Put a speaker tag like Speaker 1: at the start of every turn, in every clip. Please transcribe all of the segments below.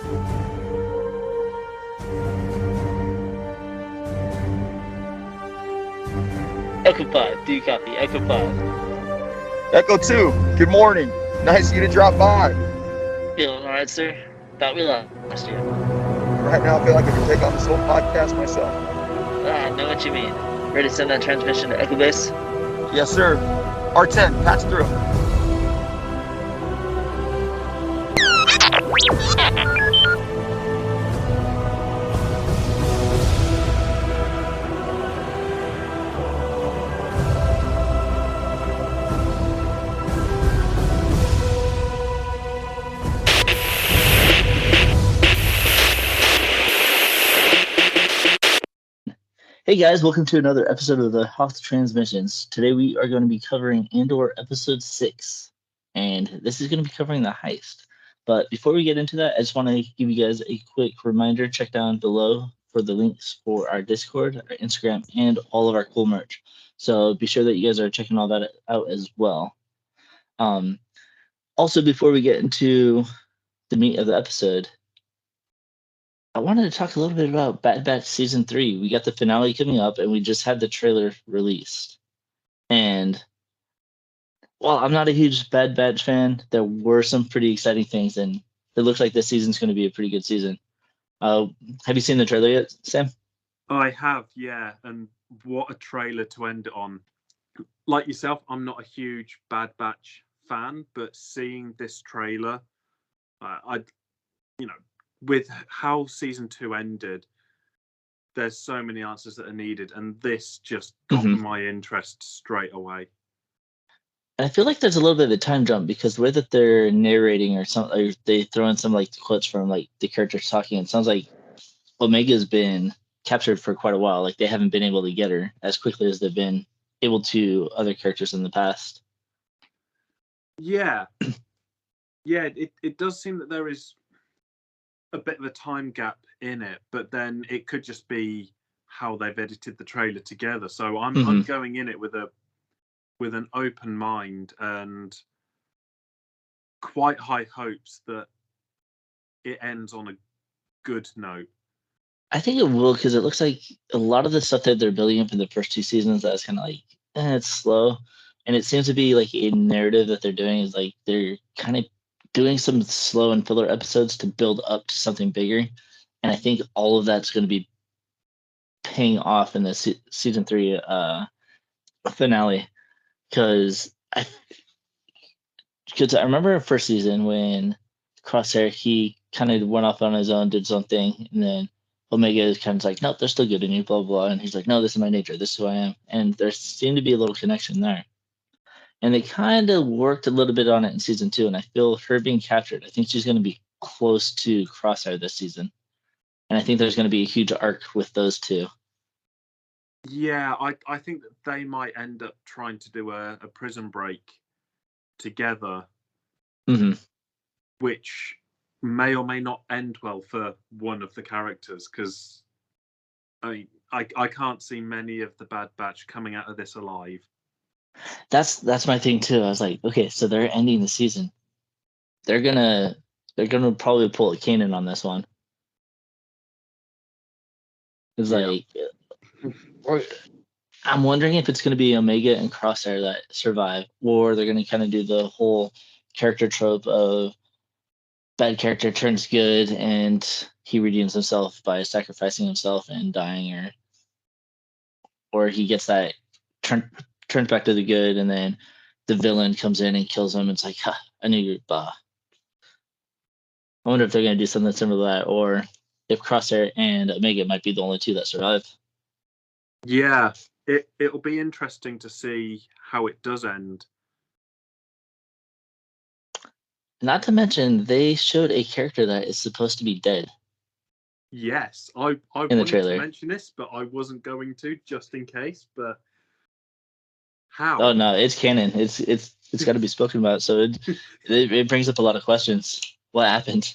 Speaker 1: Echo 5, do you copy? Echo 5.
Speaker 2: Echo 2, good morning. Nice of you to drop by.
Speaker 1: Feeling alright, sir? Thought we lost you.
Speaker 2: Right now, I feel like I can take on this whole podcast myself.
Speaker 1: I know what you mean. Ready to send that transmission to Echo Base?
Speaker 2: Yes, sir. R10, patch through.
Speaker 1: Hey guys, welcome to another episode of the Hoth Transmissions. Today we are going to be covering Andor episode 6, and this is going to be covering the heist. But before we get into that, I just want to give you guys a quick reminder. Check down below for the links for our Discord, our Instagram, and all of our cool merch. So be sure that you guys are checking all that out as well. Also, before we get into the meat of the episode, I wanted to talk a little bit about Bad Batch Season 3. We got the finale coming up, and we just had the trailer released. And while I'm not a huge Bad Batch fan, there were some pretty exciting things, and it looks like this season's going to be a pretty good season. Have you seen the trailer yet, Sam?
Speaker 3: I have, yeah, and what a trailer to end it on. Like yourself, I'm not a huge Bad Batch fan, but seeing this trailer, with how season 2 ended, there's so many answers that are needed, and this just got my interest straight away.
Speaker 1: I feel like there's a little bit of a time jump because the way that they're narrating or something, or they throw in some like quotes from like the characters talking. It sounds like Omega's been captured for quite a while. Like they haven't been able to get her as quickly as they've been able to other characters in the past.
Speaker 3: Yeah, it does seem that there is a bit of a time gap in it, but then it could just be how they've edited the trailer together. So I'm going in it with an open mind and quite high hopes that it ends on a good note.
Speaker 1: I think it will, because it looks like a lot of the stuff that they're building up in the first 2 seasons that's kind of like it's slow, and it seems to be like a narrative that they're doing is like they're kind of doing some slow and filler episodes to build up to something bigger, and I think all of that's going to be paying off in the season 3 finale, because I remember first season when Crosshair, he kind of went off on his own, did his own thing, and then Omega is kind of like, nope, they're still good in you, blah, blah, and he's like, no, this is my nature, this is who I am, and there seemed to be a little connection there. And they kind of worked a little bit on it in season 2, and I feel her being captured, I think she's going to be close to Crosshair this season, and I think there's going to be a huge arc with those two.
Speaker 3: Yeah, I think that they might end up trying to do a prison break together, which may or may not end well for one of the characters, because I can't see many of the Bad Batch coming out of this alive.
Speaker 1: That's my thing too. I was like, okay, so they're ending the season. They're gonna probably pull a Kanan on this one. It's like, I'm wondering if it's gonna be Omega and Crosshair that survive, or they're gonna kind of do the whole character trope of bad character turns good and he redeems himself by sacrificing himself and dying, or he gets that turns back to the good, and then the villain comes in and kills him. It's like, I knew you. Bah. I wonder if they're going to do something similar to that, or if Crosshair and Omega might be the only two that survive.
Speaker 3: Yeah, it'll be interesting to see how it does end.
Speaker 1: Not to mention, they showed a character that is supposed to be dead.
Speaker 3: Yes, I wanted to mention this, but I wasn't going to, just in case. But how?
Speaker 1: Oh no, it's canon. It's got to be spoken about. So it brings up a lot of questions. What happened?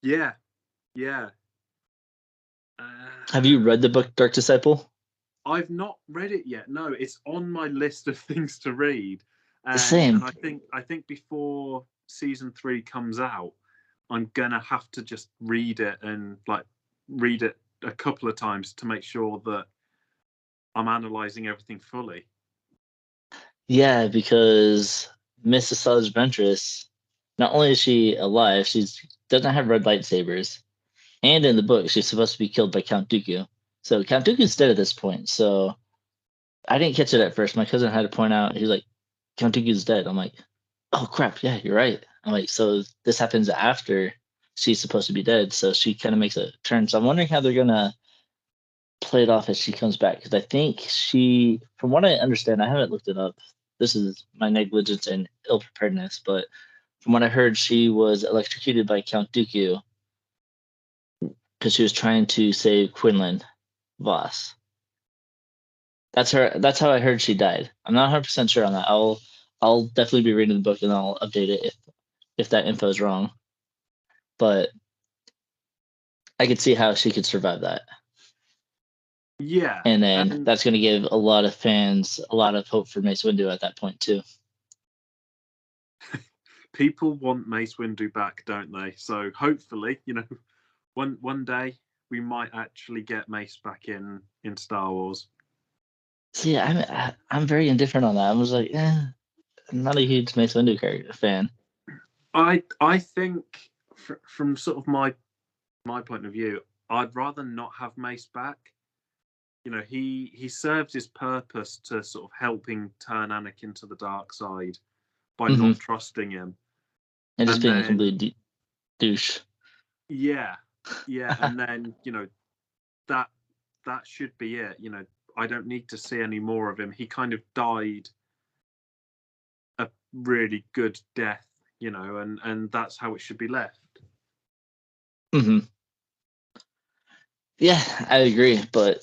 Speaker 3: Yeah.
Speaker 1: Have you read the book Dark Disciple?
Speaker 3: I've not read it yet. No, it's on my list of things to read.
Speaker 1: The same.
Speaker 3: And I think before season 3 comes out, I'm gonna have to just read it and read it a couple of times to make sure that I'm analyzing everything fully.
Speaker 1: Yeah, because Mrs. Sellers Ventress, not only is she alive, she doesn't have red lightsabers, and in the book she's supposed to be killed by Count Dooku. So Count Dooku's dead at this point. So I didn't catch it at first. My cousin had to point out. He's like, Count Dooku's dead. I'm like, oh crap, yeah, you're right. I'm like, so this happens after she's supposed to be dead. So she kind of makes a turn. So I'm wondering how they're gonna play it off as she comes back, because I think she, from what I understand, I haven't looked it up. This is my negligence and ill preparedness, but from what I heard, she was electrocuted by Count Dooku because she was trying to save Quinlan Voss. That's her. That's how I heard she died. I'm not 100% sure on that. I'll definitely be reading the book and I'll update it if that info is wrong. But I could see how she could survive that.
Speaker 3: Yeah.
Speaker 1: And then that's going to give a lot of fans a lot of hope for Mace Windu at that point too.
Speaker 3: People want Mace Windu back, don't they? So hopefully, one day we might actually get Mace back in Star Wars.
Speaker 1: See, I'm very indifferent on that. I was like, I'm not a huge Mace Windu fan.
Speaker 3: I think from sort of my point of view, I'd rather not have Mace back. He served his purpose to sort of helping turn Anakin to the dark side by not trusting him.
Speaker 1: And just being a complete douche.
Speaker 3: Yeah. And then, that should be it. I don't need to see any more of him. He kind of died a really good death, and that's how it should be left.
Speaker 1: Yeah, I agree. But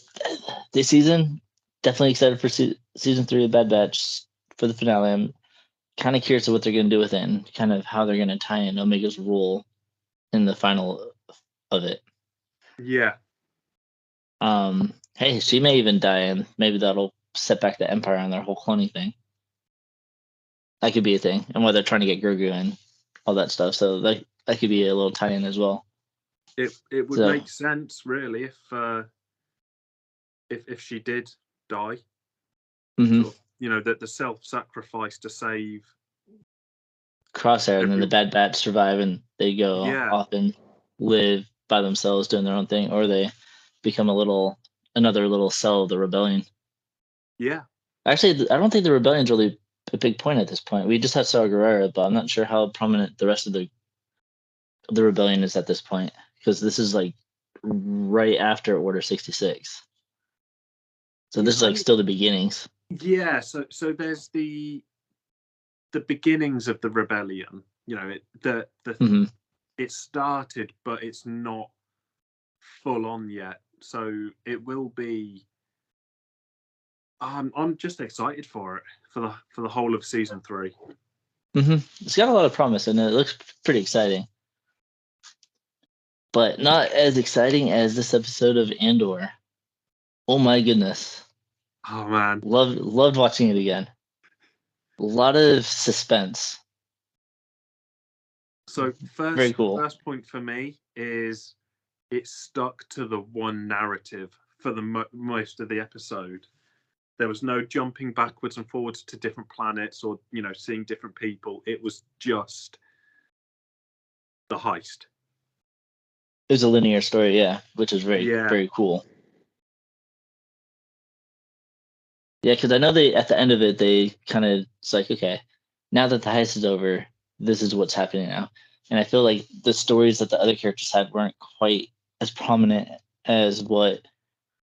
Speaker 1: this season, definitely excited for season 3 of Bad Batch for the finale. I'm kind of curious of what they're going to do with it and kind of how they're going to tie in Omega's role in the final of it.
Speaker 3: Yeah.
Speaker 1: Hey, she may even die, and maybe that'll set back the Empire on their whole cloning thing. That could be a thing, and why they're trying to get Grogu and all that stuff. So that could be a little tie-in as well.
Speaker 3: It would make sense, really, if she did die. Sort of, that the self-sacrifice to save
Speaker 1: Crosshair, and then the Bad Batch survive, and they go off and live by themselves doing their own thing, or they become another little cell of the rebellion.
Speaker 3: Yeah.
Speaker 1: Actually, I don't think the rebellion's really a big point at this point. We just have Saw Gerrera, but I'm not sure how prominent the rest of the rebellion is at this point, because this is like right after Order 66. So this is like still the beginnings.
Speaker 3: Yeah, so there's the beginnings of the rebellion. It started, but it's not full on yet. So it will be. I'm just excited for it for the whole of season 3.
Speaker 1: It's got a lot of promise, and it looks pretty exciting. But not as exciting as this episode of Andor. Oh my goodness.
Speaker 3: Oh man.
Speaker 1: Loved watching it again. A lot of suspense.
Speaker 3: So
Speaker 1: very cool.
Speaker 3: First point for me is it stuck to the one narrative for the most of the episode. There was no jumping backwards and forwards to different planets or, seeing different people. It was just the heist.
Speaker 1: It was a linear story, yeah, which is very cool. Yeah, because I know at the end of it, they kind of, it's like, okay, now that the heist is over, this is what's happening now. And I feel like the stories that the other characters had weren't quite as prominent as what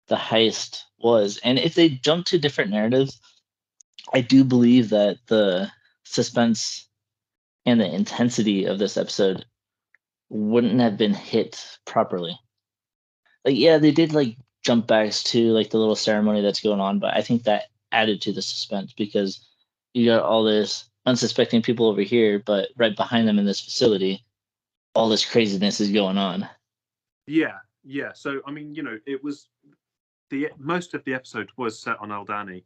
Speaker 1: the heist was. And if they jump to different narratives, I do believe that the suspense and the intensity of this episode wouldn't have been hit properly. Like, yeah, they did like jump backs to like the little ceremony that's going on, but I think that added to the suspense, because you got all this unsuspecting people over here, but right behind them in this facility, all this craziness is going on.
Speaker 3: Yeah. So I mean, it was most of the episode was set on Aldhani,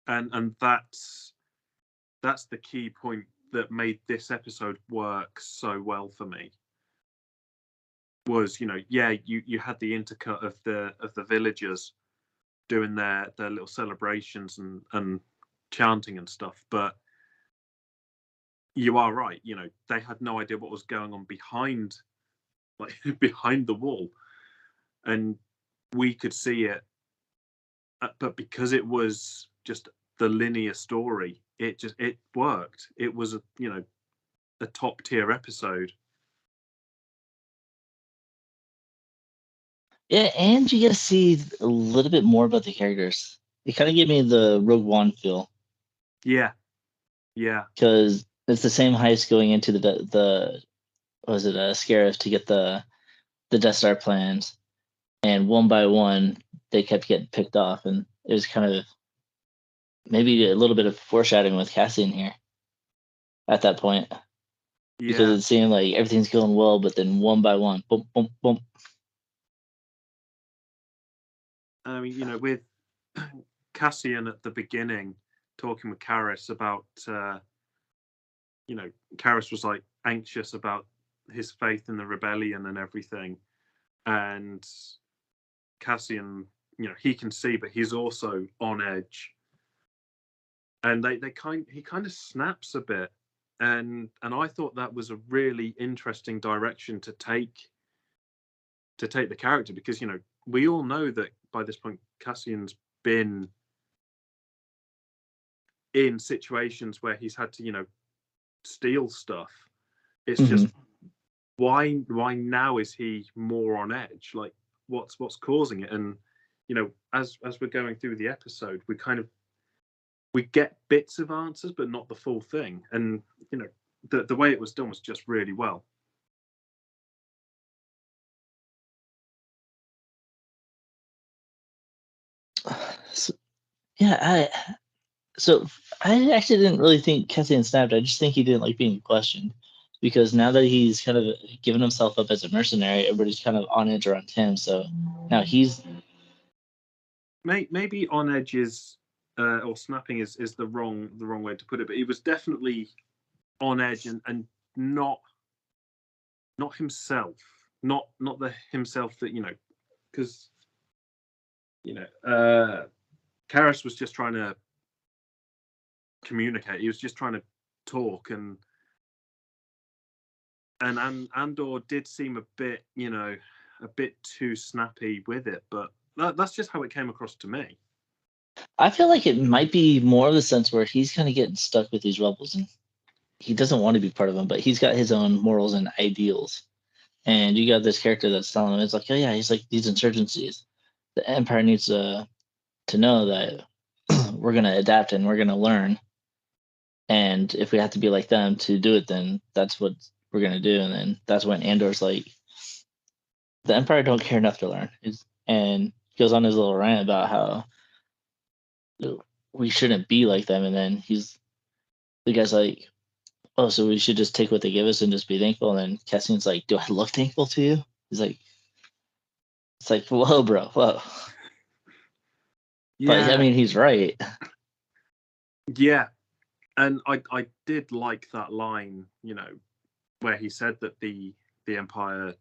Speaker 3: and that's the key point that made this episode work so well for me was, you had the intercut of the villagers doing their little celebrations and chanting and stuff, but you are right, they had no idea what was going on behind behind the wall, and we could see it, but because it was just the linear story, it worked. It was a top tier episode.
Speaker 1: Yeah, and you get to see a little bit more about the characters. It kind of gave me the Rogue One feel.
Speaker 3: Yeah,
Speaker 1: because it's the same heist going into the was it a Scarif to get the Death Star plans, and one by one they kept getting picked off, and it was kind of maybe a little bit of foreshadowing with Cassian here at that point, because it seemed like everything's going well, but then one by one, boom, boom, boom.
Speaker 3: I mean, with Cassian at the beginning talking with Karras about, Karras was like anxious about his faith in the rebellion and everything, and Cassian, he can see, but he's also on edge, and he kind of snaps a bit, and I thought that was a really interesting direction to take the character, because we all know that by this point Cassian's been in situations where he's had to steal stuff. It's just why now is he more on edge? Like what's causing it? And as we're going through the episode, we get bits of answers but not the full thing, and the way it was done was just really well.
Speaker 1: So I actually didn't really think Cassian snapped. I just think he didn't like being questioned, because now that he's kind of given himself up as a mercenary, everybody's kind of on edge around him. So now he's
Speaker 3: maybe on edge is or snapping is the wrong way to put it, but he was definitely on edge and not himself, not the himself that because Karras was just trying to communicate. He was just trying to talk, and Andor did seem a bit too snappy with it, but that's just how it came across to me.
Speaker 1: I feel like it might be more of the sense where he's kind of getting stuck with these rebels, and he doesn't want to be part of them, but he's got his own morals and ideals. And you got this character that's telling him, it's like, oh yeah, he's like, these insurgencies, the Empire needs to know that we're going to adapt and we're going to learn. And if we have to be like them to do it, then that's what we're going to do. And then that's when Andor's like, the Empire don't care enough to learn. And goes on his little rant about how we shouldn't be like them. And then the guy's like, oh, so we should just take what they give us and just be thankful. And then Cassian's like, do I look thankful to you? He's like, it's like, whoa, bro, whoa.
Speaker 3: Yeah.
Speaker 1: But I mean, he's right.
Speaker 3: Yeah. And I did like that line, where he said that the Empire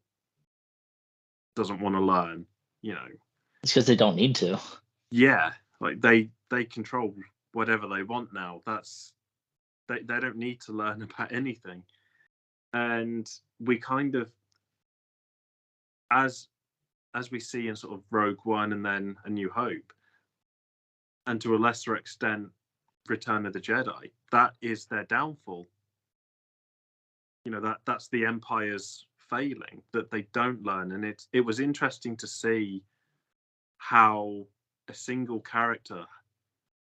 Speaker 3: doesn't want to learn,
Speaker 1: It's because they don't need to.
Speaker 3: Yeah, like they control whatever they want now. They don't need to learn about anything. And we kind of, as we see in sort of Rogue One and then A New Hope, and to a lesser extent Return of the Jedi, that is their downfall. That's the Empire's failing, that they don't learn. And it was interesting to see how a single character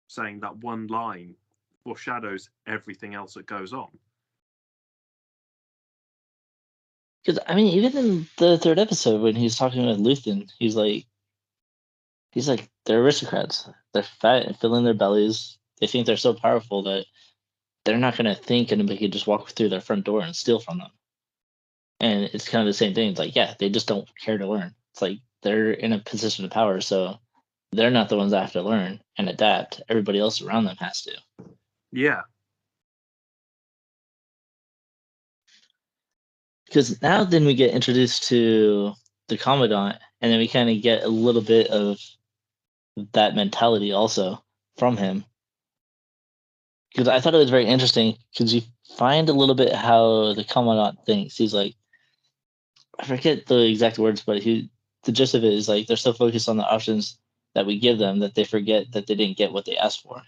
Speaker 3: saying that one line foreshadows everything else that goes on.
Speaker 1: Because I mean, even in the third episode when he's talking with Luthen, he's like, they're aristocrats. They're fat and filling their bellies. They think they're so powerful that they're not going to think anybody could just walk through their front door and steal from them. And it's kind of the same thing. It's like, yeah, they just don't care to learn. It's like they're in a position of power, so they're not the ones that have to learn and adapt. Everybody else around them has to.
Speaker 3: Yeah.
Speaker 1: because now then we get introduced to the Commandant, and then we kind of get a little bit of that mentality also from him. Because I thought it was very interesting, because you find a little bit how the Commandant thinks. He's like, I forget the exact words, but the gist of it is like they're so focused on the options that we give them that they forget that they didn't get what they asked for.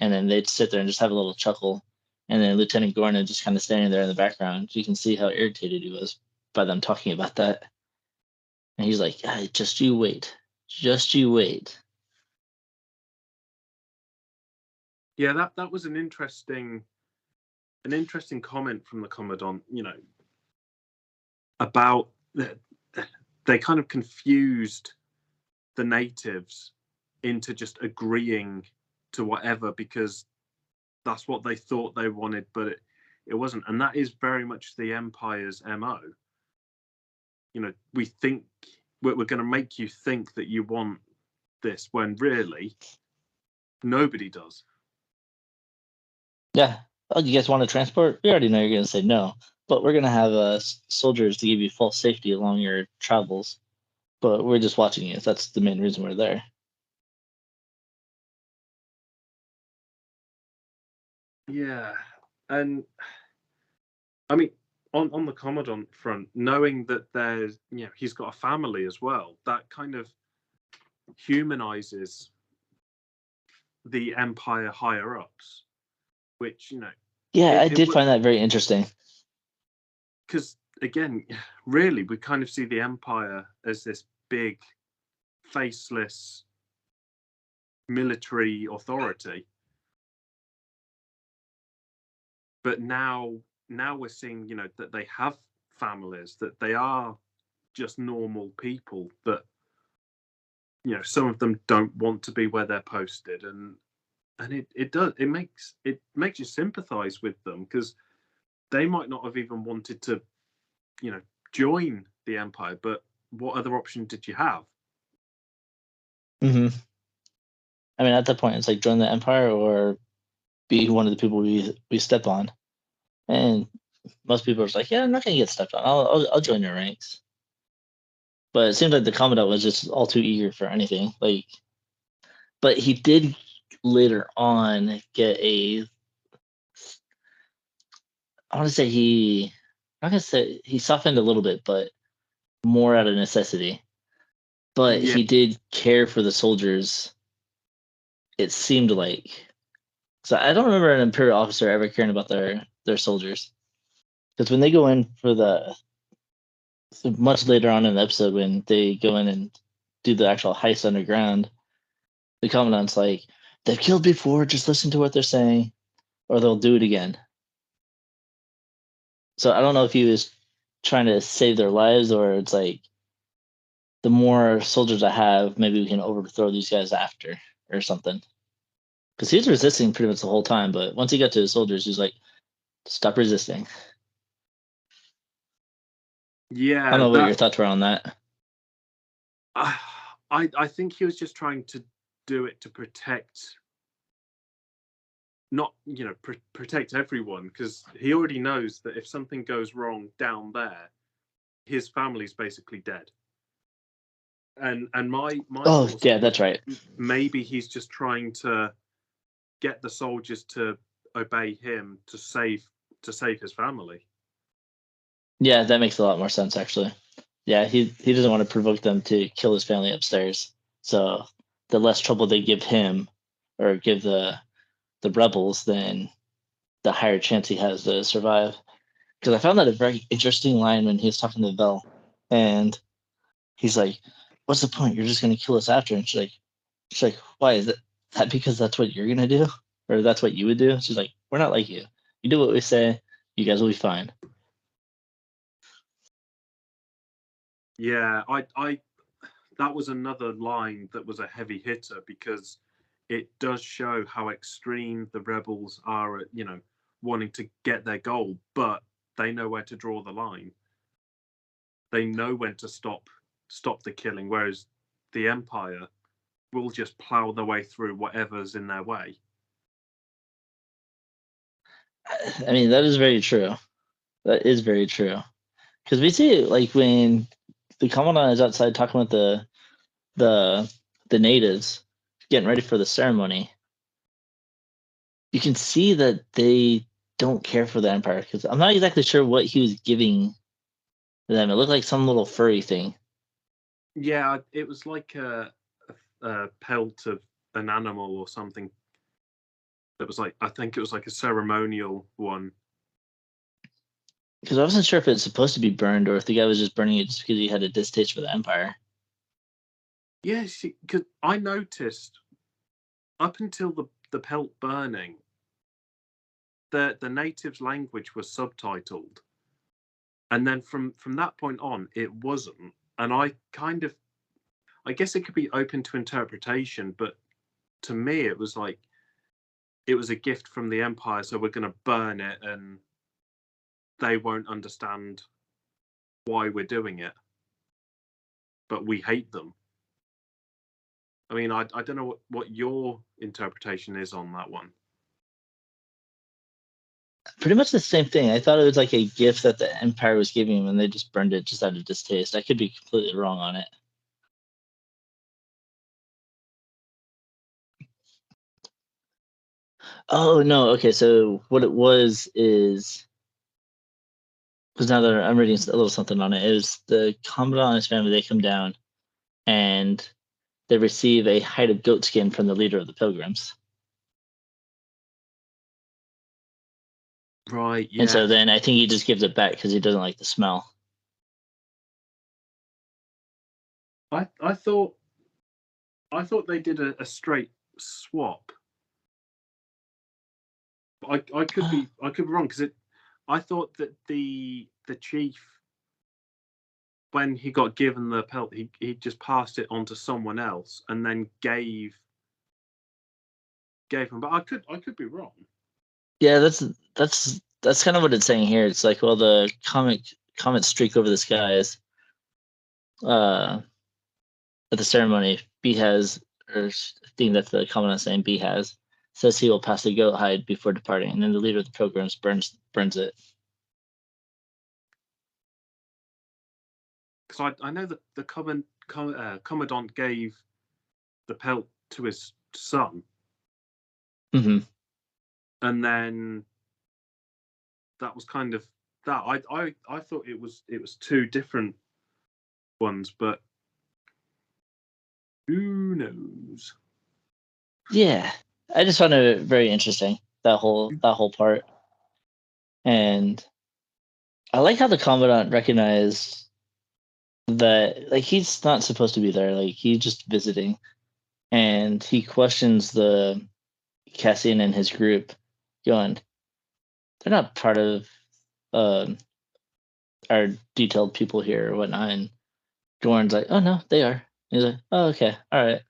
Speaker 1: And then they'd sit there and just have a little chuckle. And then Lieutenant Gordon just kind of standing there in the background. You can see how irritated he was by them talking about that. And he's like, just you wait. Just you wait.
Speaker 3: Yeah, that was an interesting comment from the Commandant, about they kind of confused the natives into just agreeing to whatever because that's what they thought they wanted, but it wasn't. And that is very much the Empire's MO. We think we're going to make you think that you want this when really nobody does.
Speaker 1: Yeah. Oh, you guys want to transport? We already know you're going to say no, but we're going to have soldiers to give you full safety along your travels. But we're just watching you. That's the main reason we're there.
Speaker 3: Yeah. And I mean, on the Commandant front, knowing that there's, he's got a family as well, that kind of humanizes the Empire higher ups, which,
Speaker 1: Yeah, I did find that very interesting.
Speaker 3: Because again, really, we kind of see the Empire as this big, faceless military authority. But now we're seeing, that they have families, that they are just normal people, that some of them don't want to be where they're posted, and it makes you sympathize with them because they might not have even wanted to join the Empire, but what other option did you have?
Speaker 1: I mean, at that point, it's like join the Empire or be one of the people we step on. And most people are just like, yeah, I'm not gonna get stepped on. I'll join your ranks. But it seems like the Commandant was just all too eager for anything. But he did later on get I want to say I'm not gonna say he softened a little bit, but more out of necessity. But
Speaker 3: Yeah.
Speaker 1: he did care for the soldiers. It seemed like. So I don't remember an Imperial officer ever caring about their soldiers. Because when they go in for much later on in the episode, when they go in and do the actual heist underground, the Commandant's like, they've killed before, just listen to what they're saying, or they'll do it again. So I don't know if he was trying to save their lives, or it's like, the more soldiers I have, maybe we can overthrow these guys after, or something. Because he was resisting pretty much the whole time, but once he got to his soldiers, he's like, stop resisting.
Speaker 3: Yeah.
Speaker 1: I don't know what your thoughts were on that.
Speaker 3: I think he was just trying to do it to protect, not protect everyone, because he already knows that if something goes wrong down there, his family's basically dead. And my
Speaker 1: yeah, that's right.
Speaker 3: Maybe he's just trying to get the soldiers to obey him to save his family.
Speaker 1: Yeah, that makes a lot more sense, actually. Yeah, he doesn't want to provoke them to kill his family upstairs. So the less trouble they give him or give the rebels, then the higher chance he has to survive. Because I found that a very interesting line when he was talking to Vel, and he's like, "What's the point? You're just gonna kill us after." And she's like, "Why is that because that's what you're gonna do, or that's what you would do?" She's like, "We're not like you. You do what we say. You guys will be fine."
Speaker 3: Yeah, I that was another line that was a heavy hitter because it does show how extreme the rebels are at, wanting to get their goal, but they know where to draw the line. They know when to stop the killing, whereas the Empire will just plow their way through whatever's in their way.
Speaker 1: I mean, that is very true. That is very true. Because we see like when the commandant is outside talking with the natives, getting ready for the ceremony. You can see that they don't care for the Empire, because I'm not exactly sure what he was giving them. It looked like some little furry thing.
Speaker 3: Yeah, it was like a pelt of an animal or something. It was like, I think it was like a ceremonial one.
Speaker 1: Because I wasn't sure if it's supposed to be burned or if the guy was just burning it just because he had a distaste for the Empire.
Speaker 3: Yeah, because I noticed up until the pelt burning, the natives' language was subtitled, and then from that point on, it wasn't. And I guess it could be open to interpretation, but to me, it was like it was a gift from the Empire, so we're going to burn it, and they won't understand why we're doing it, but we hate them. I mean, I don't know what your interpretation is on that one.
Speaker 1: Pretty much the same thing. I thought it was like a gift that the Empire was giving him, and they just burned it just out of distaste. I could be completely wrong on it. Oh no, okay. So what it was is, because now that I'm reading a little something on it, is the commandant and his family. They come down and they receive a hide of goat skin from the leader of the pilgrims.
Speaker 3: Right, yeah.
Speaker 1: And so then I think he just gives it back because he doesn't like the smell.
Speaker 3: I thought they did a straight swap. I could be wrong, because I thought that the chief, when he got given the pelt, he just passed it on to someone else and then gave him. But I could be wrong.
Speaker 1: Yeah, that's kind of what it's saying here. It's like, well, the comet streak over the skies at the ceremony, B has, or thing that the commandant saying B has, says he will pass the goat hide before departing, and then the leader of the pilgrims burns it.
Speaker 3: Because I know that the commandant gave the pelt to his son,
Speaker 1: Mm-hmm.
Speaker 3: and then that was kind of that. I thought it was two different ones, but who knows?
Speaker 1: Yeah, I just found it very interesting, that whole part, and I like how the commandant recognized that, like, he's not supposed to be there, like he's just visiting, and he questions the Cassian and his group, going, they're not part of our detailed people here or whatnot. And Dorn's like, oh no, they are. And he's like, oh, okay, all right,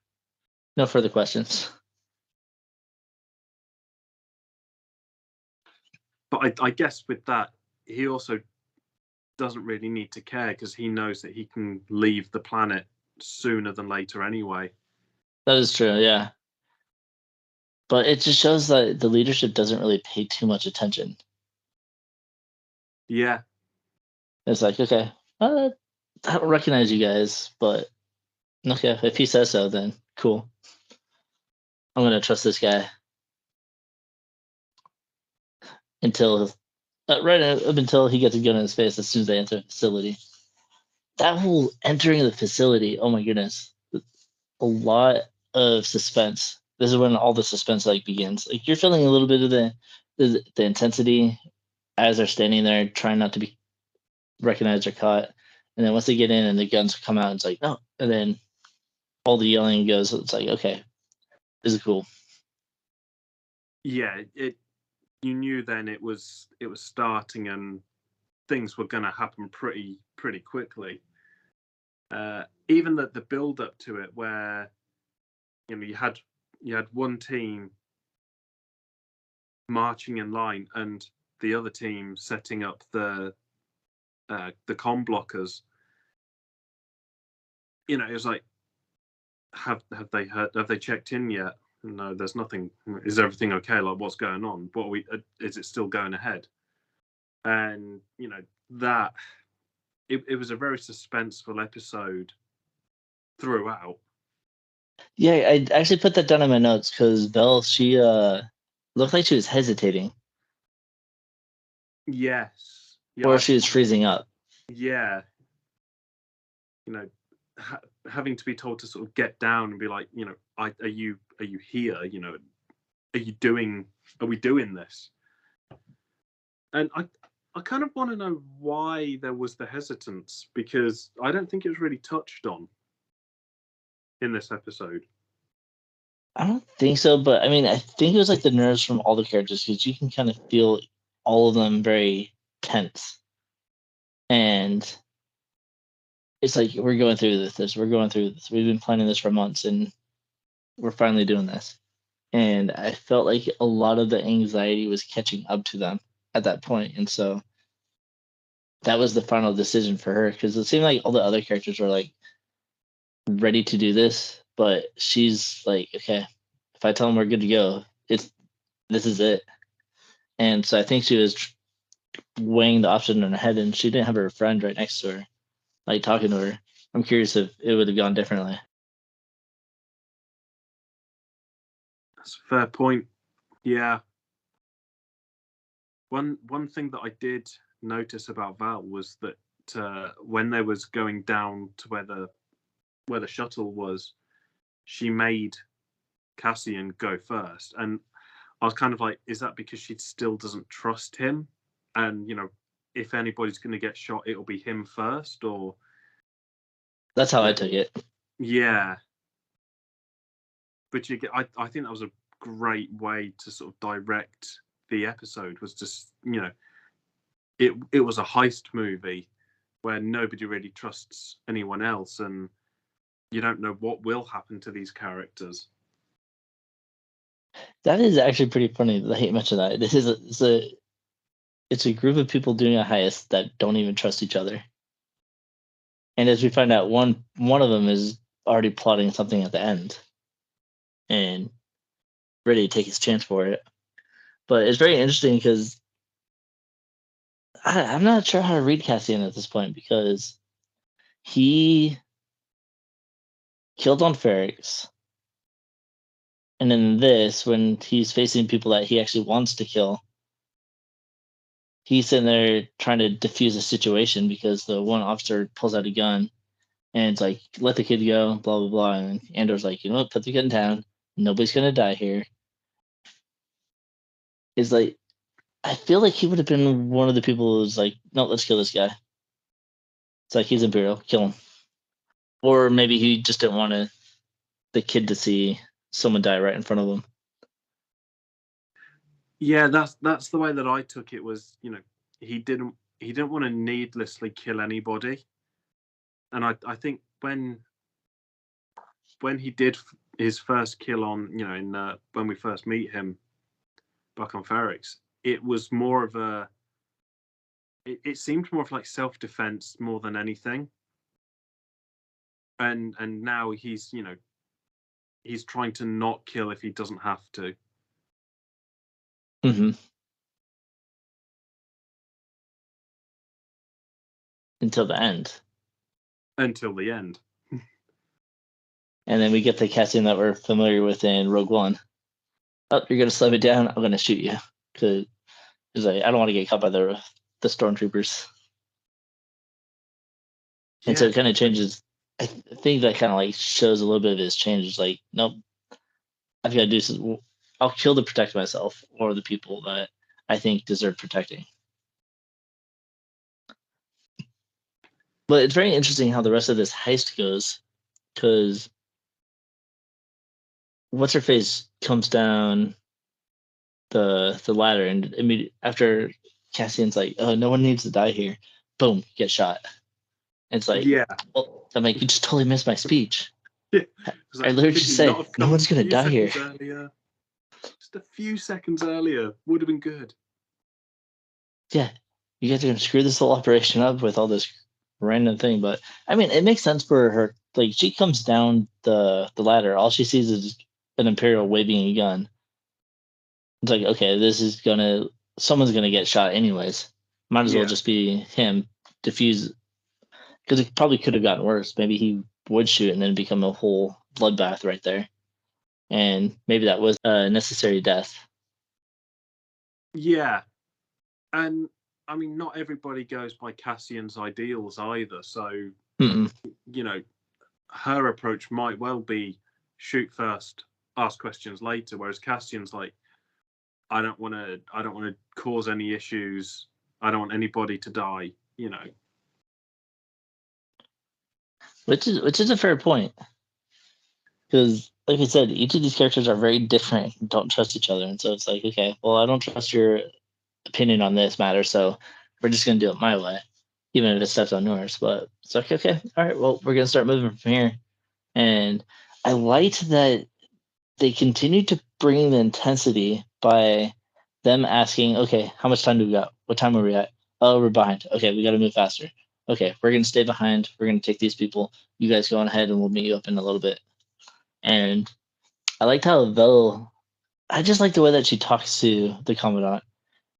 Speaker 1: no further questions.
Speaker 3: But I guess with that, he also doesn't really need to care, because he knows that he can leave the planet sooner than later anyway.
Speaker 1: That is true, yeah. But it just shows that the leadership doesn't really pay too much attention.
Speaker 3: Yeah.
Speaker 1: It's like, okay, I don't recognize you guys, but okay, if he says so, then cool. I'm gonna trust this guy until right up until he gets a gun in his face as soon as they enter the facility. That whole entering the facility, oh my goodness, a lot of suspense. This is when all the suspense like begins. Like, you're feeling a little bit of the intensity as they're standing there trying not to be recognized or caught. And then once they get in and the guns come out, it's like, no. And then all the yelling goes. It's like, okay, this is cool.
Speaker 3: Yeah, you knew then it was starting, and things were going to happen pretty quickly. Even the build up to it, where you had one team marching in line and the other team setting up the comm blockers. It was like, have they checked in yet? No, there's nothing. Is everything okay? Like, what's going on? Is it still going ahead? And that it was a very suspenseful episode throughout.
Speaker 1: Yeah, I actually put that down in my notes because Vel, she looked like she was hesitating.
Speaker 3: Yes. Yeah.
Speaker 1: Or she was freezing up.
Speaker 3: Yeah. Having to be told to sort of get down and be like, are you here? Are we doing this? And I kind of want to know why there was the hesitance, because I don't think it was really touched on in this episode.
Speaker 1: I don't think so, but I mean, I think it was like the nerves from all the characters because you can kind of feel all of them very tense. And it's like, we're going through this. We're going through this. We've been planning this for months and we're finally doing this. And I felt like a lot of the anxiety was catching up to them at that point. And so that was the final decision for her because it seemed like all the other characters were like ready to do this, but she's like, okay, if I tell them we're good to go, this is it. And so I think she was weighing the option in her head, and she didn't have her friend right next to her, like talking to her. I'm curious if it would have gone differently.
Speaker 3: That's a fair point. Yeah. One thing that I did notice about Val was that when they was going down to where the shuttle was, she made Cassian go first, and I was kind of like, is that because she still doesn't trust him? And if anybody's going to get shot, it'll be him first, or
Speaker 1: That's how I took it.
Speaker 3: Yeah. But I think that was a great way to sort of direct the episode, was just, it was a heist movie where nobody really trusts anyone else, and you don't know what will happen to these characters.
Speaker 1: That is actually pretty funny that you mentioned that. This is it's a group of people doing a heist that don't even trust each other. And as we find out, one of them is already plotting something at the end and ready to take his chance for it. But it's very interesting because I'm not sure how to read Cassian at this point, because he killed on Ferrix. And in this, when he's facing people that he actually wants to kill, he's sitting there trying to defuse a situation because the one officer pulls out a gun and it's like, let the kid go, blah, blah, blah. And Andor's like, you know what, put the gun down. Nobody's going to die here. It's like, I feel like he would have been one of the people who's like, no, let's kill this guy. It's like, he's Imperial, kill him. Or maybe he just didn't want the kid to see someone die right in front of him.
Speaker 3: Yeah, that's the way that I took it. Was he didn't want to needlessly kill anybody, and I think when he did his first kill on in when we first meet him back on Ferrix, it was more of a it seemed more of like self-defense more than anything, and now he's he's trying to not kill if he doesn't have to.
Speaker 1: Mm-hmm. Until the end.
Speaker 3: Until the end.
Speaker 1: And then we get the Cassian that we're familiar with in Rogue One. Oh, you're going to slow me down? I'm going to shoot you. Because like, I don't want to get caught by the stormtroopers. Yeah. And so it kind of changes. I think that kind of like shows a little bit of his change. It's like, nope, I've got to do something. I'll kill to protect myself or the people that I think deserve protecting. But it's very interesting how the rest of this heist goes, because what's her face comes down the ladder, and immediately after Cassian's like, oh, no one needs to die here, boom, get shot. And it's like,
Speaker 3: yeah,
Speaker 1: well, I'm like, you just totally missed my speech.
Speaker 3: Yeah.
Speaker 1: I literally just said, no one's gonna die here.
Speaker 3: Earlier. Just a few seconds earlier would have been good.
Speaker 1: Yeah, you guys are gonna screw this whole operation up with all this random thing. But I mean, it makes sense for her. Like, she comes down the ladder, all she sees is an Imperial waving a gun. It's like, okay, someone's gonna get shot anyways. Might as well just be him, defuse because it probably could have gotten worse. Maybe he would shoot and then become a whole bloodbath right there, and maybe that was a necessary death.
Speaker 3: Yeah, and I mean, not everybody goes by Cassian's ideals either. So
Speaker 1: Mm-mm.
Speaker 3: Her approach might well be shoot first, ask questions later, whereas Cassian's like, I don't want to cause any issues. I don't want anybody to die.
Speaker 1: Which is a fair point, because like I said, each of these characters are very different and don't trust each other, and so it's like, okay, well, I don't trust your opinion on this matter, so we're just gonna do it my way, even if it steps on yours. But it's like, okay, all right, well, we're gonna start moving from here. And I liked that they continued to bring the intensity by them asking, okay, how much time do we got? What time are we at? Oh, we're behind. Okay, we got to move faster. Okay, we're going to stay behind. We're going to take these people. You guys go on ahead and we'll meet you up in a little bit. And I liked how I just like the way that she talks to the Commandant,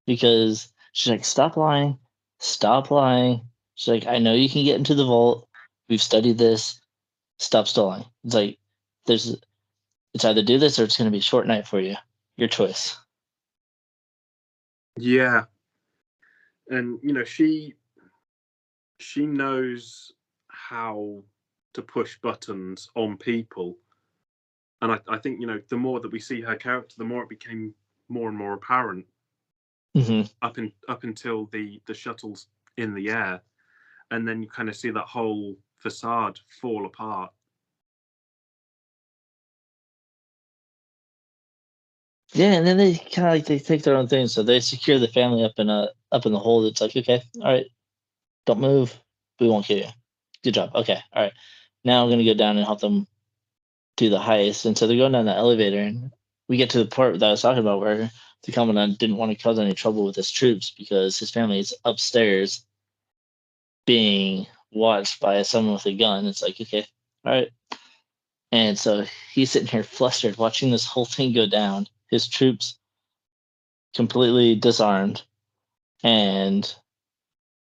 Speaker 1: because she's like, stop lying. Stop lying. She's like, I know you can get into the vault. We've studied this. Stop stalling. It's like, it's either do this or it's going to be a short night for you. Your choice.
Speaker 3: Yeah, and she knows how to push buttons on people, and I think the more that we see her character, the more it became more and more apparent.
Speaker 1: Mm-hmm.
Speaker 3: Up until the shuttle's in the air, and then you kind of see that whole facade fall apart.
Speaker 1: Yeah, and then they kind of like they take their own thing, so they secure the family up in the hold. It's like, okay, all right, don't move, we won't kill you. Good job. Okay, all right. Now I'm gonna go down and help them do the heist, and so they're going down the elevator, and we get to the part that I was talking about where the commandant didn't want to cause any trouble with his troops because his family is upstairs being watched by someone with a gun. It's like, okay, all right. And so he's sitting here flustered, watching this whole thing go down. His troops completely disarmed, and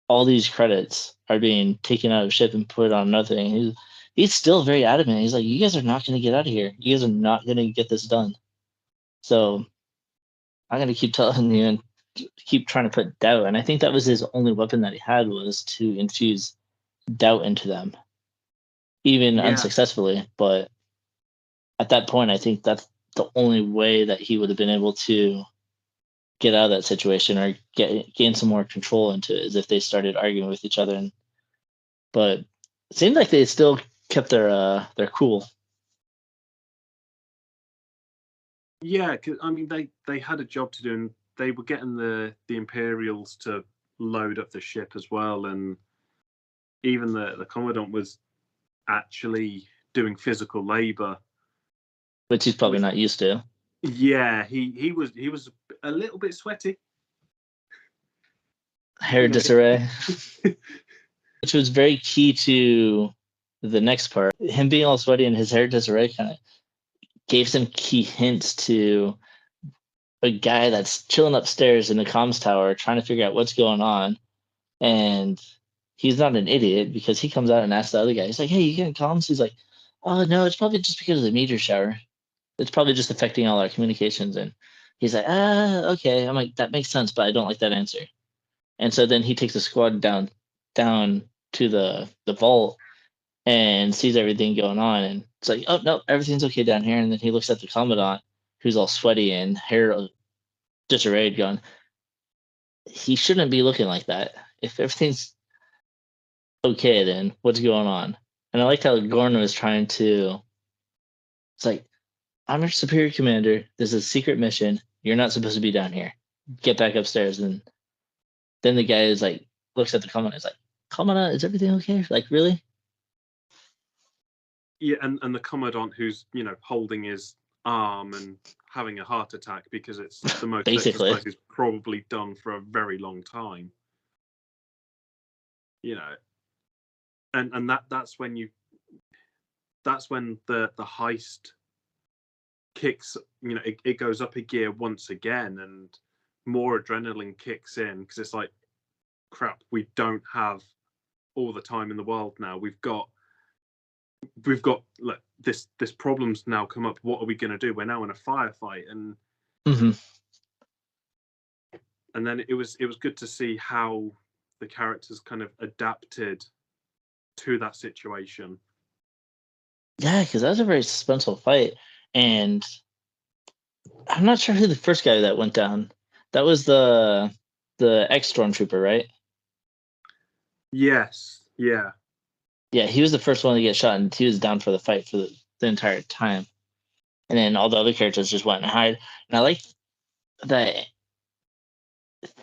Speaker 1: all these credits are being taken out of ship and put on another thing. He's still very adamant. He's like, you guys are not going to get out of here. You guys are not going to get this done. So I'm going to keep telling you and keep trying to put doubt. And I think that was his only weapon that he had, was to infuse doubt into them, even
Speaker 3: Yeah,
Speaker 1: unsuccessfully. But at that point, I think that's the only way that he would have been able to get out of that situation or gain some more control into it, is if they started arguing with each other. But it seemed like they still kept their cool.
Speaker 3: yeah. Cause, I mean, they had a job to do, and they were getting the Imperials to load up the ship as well, and even the commandant was actually doing physical labor,
Speaker 1: Which he's probably
Speaker 3: which,
Speaker 1: not used to.
Speaker 3: yeah, he was a little bit sweaty.
Speaker 1: Hair disarray, which was very key to the next part. Him being all sweaty and his hair disarray kind of gave some key hints to a guy that's chilling upstairs in the comms tower trying to figure out what's going on. And he's not an idiot, because he comes out and asks the other guy, he's like, hey, you getting comms? He's like, oh, no, it's probably just because of the meteor shower. It's probably just affecting all our communications. And he's like, okay. I'm like, that makes sense, but I don't like that answer. And so then he takes a squad down to the vault and sees everything going on, and it's like, oh no, everything's okay down here. And then he looks at the commandant, who's all sweaty and hair disarrayed, going, he shouldn't be looking like that. If everything's okay, then what's going on? And I liked how Gordon was trying to, it's like, I'm your superior commander. This is a secret mission. You're not supposed to be down here. Get back upstairs. And then the guy is like, looks at the commandant, is like, commandant, is everything okay? Like, really?
Speaker 3: Yeah, and the commandant who's holding his arm and having a heart attack because it's the most
Speaker 1: Basically.
Speaker 3: exercise he's probably done for a very long time. And that's when the heist kicks. It goes up a gear once again, and more adrenaline kicks in, because it's like, crap, we don't have all the time in the world now. We've got look, this problem's now come up. What are we going to do? We're now in a firefight, and and then it was good to see how the characters kind of adapted to that situation.
Speaker 1: Yeah, because that was a very suspenseful fight, and I'm not sure who the first guy that went down. That was the ex-stormtrooper, right?
Speaker 3: Yes, yeah.
Speaker 1: Yeah, he was the first one to get shot, and he was down for the fight for the entire time. And then all the other characters just went and hide. And I like that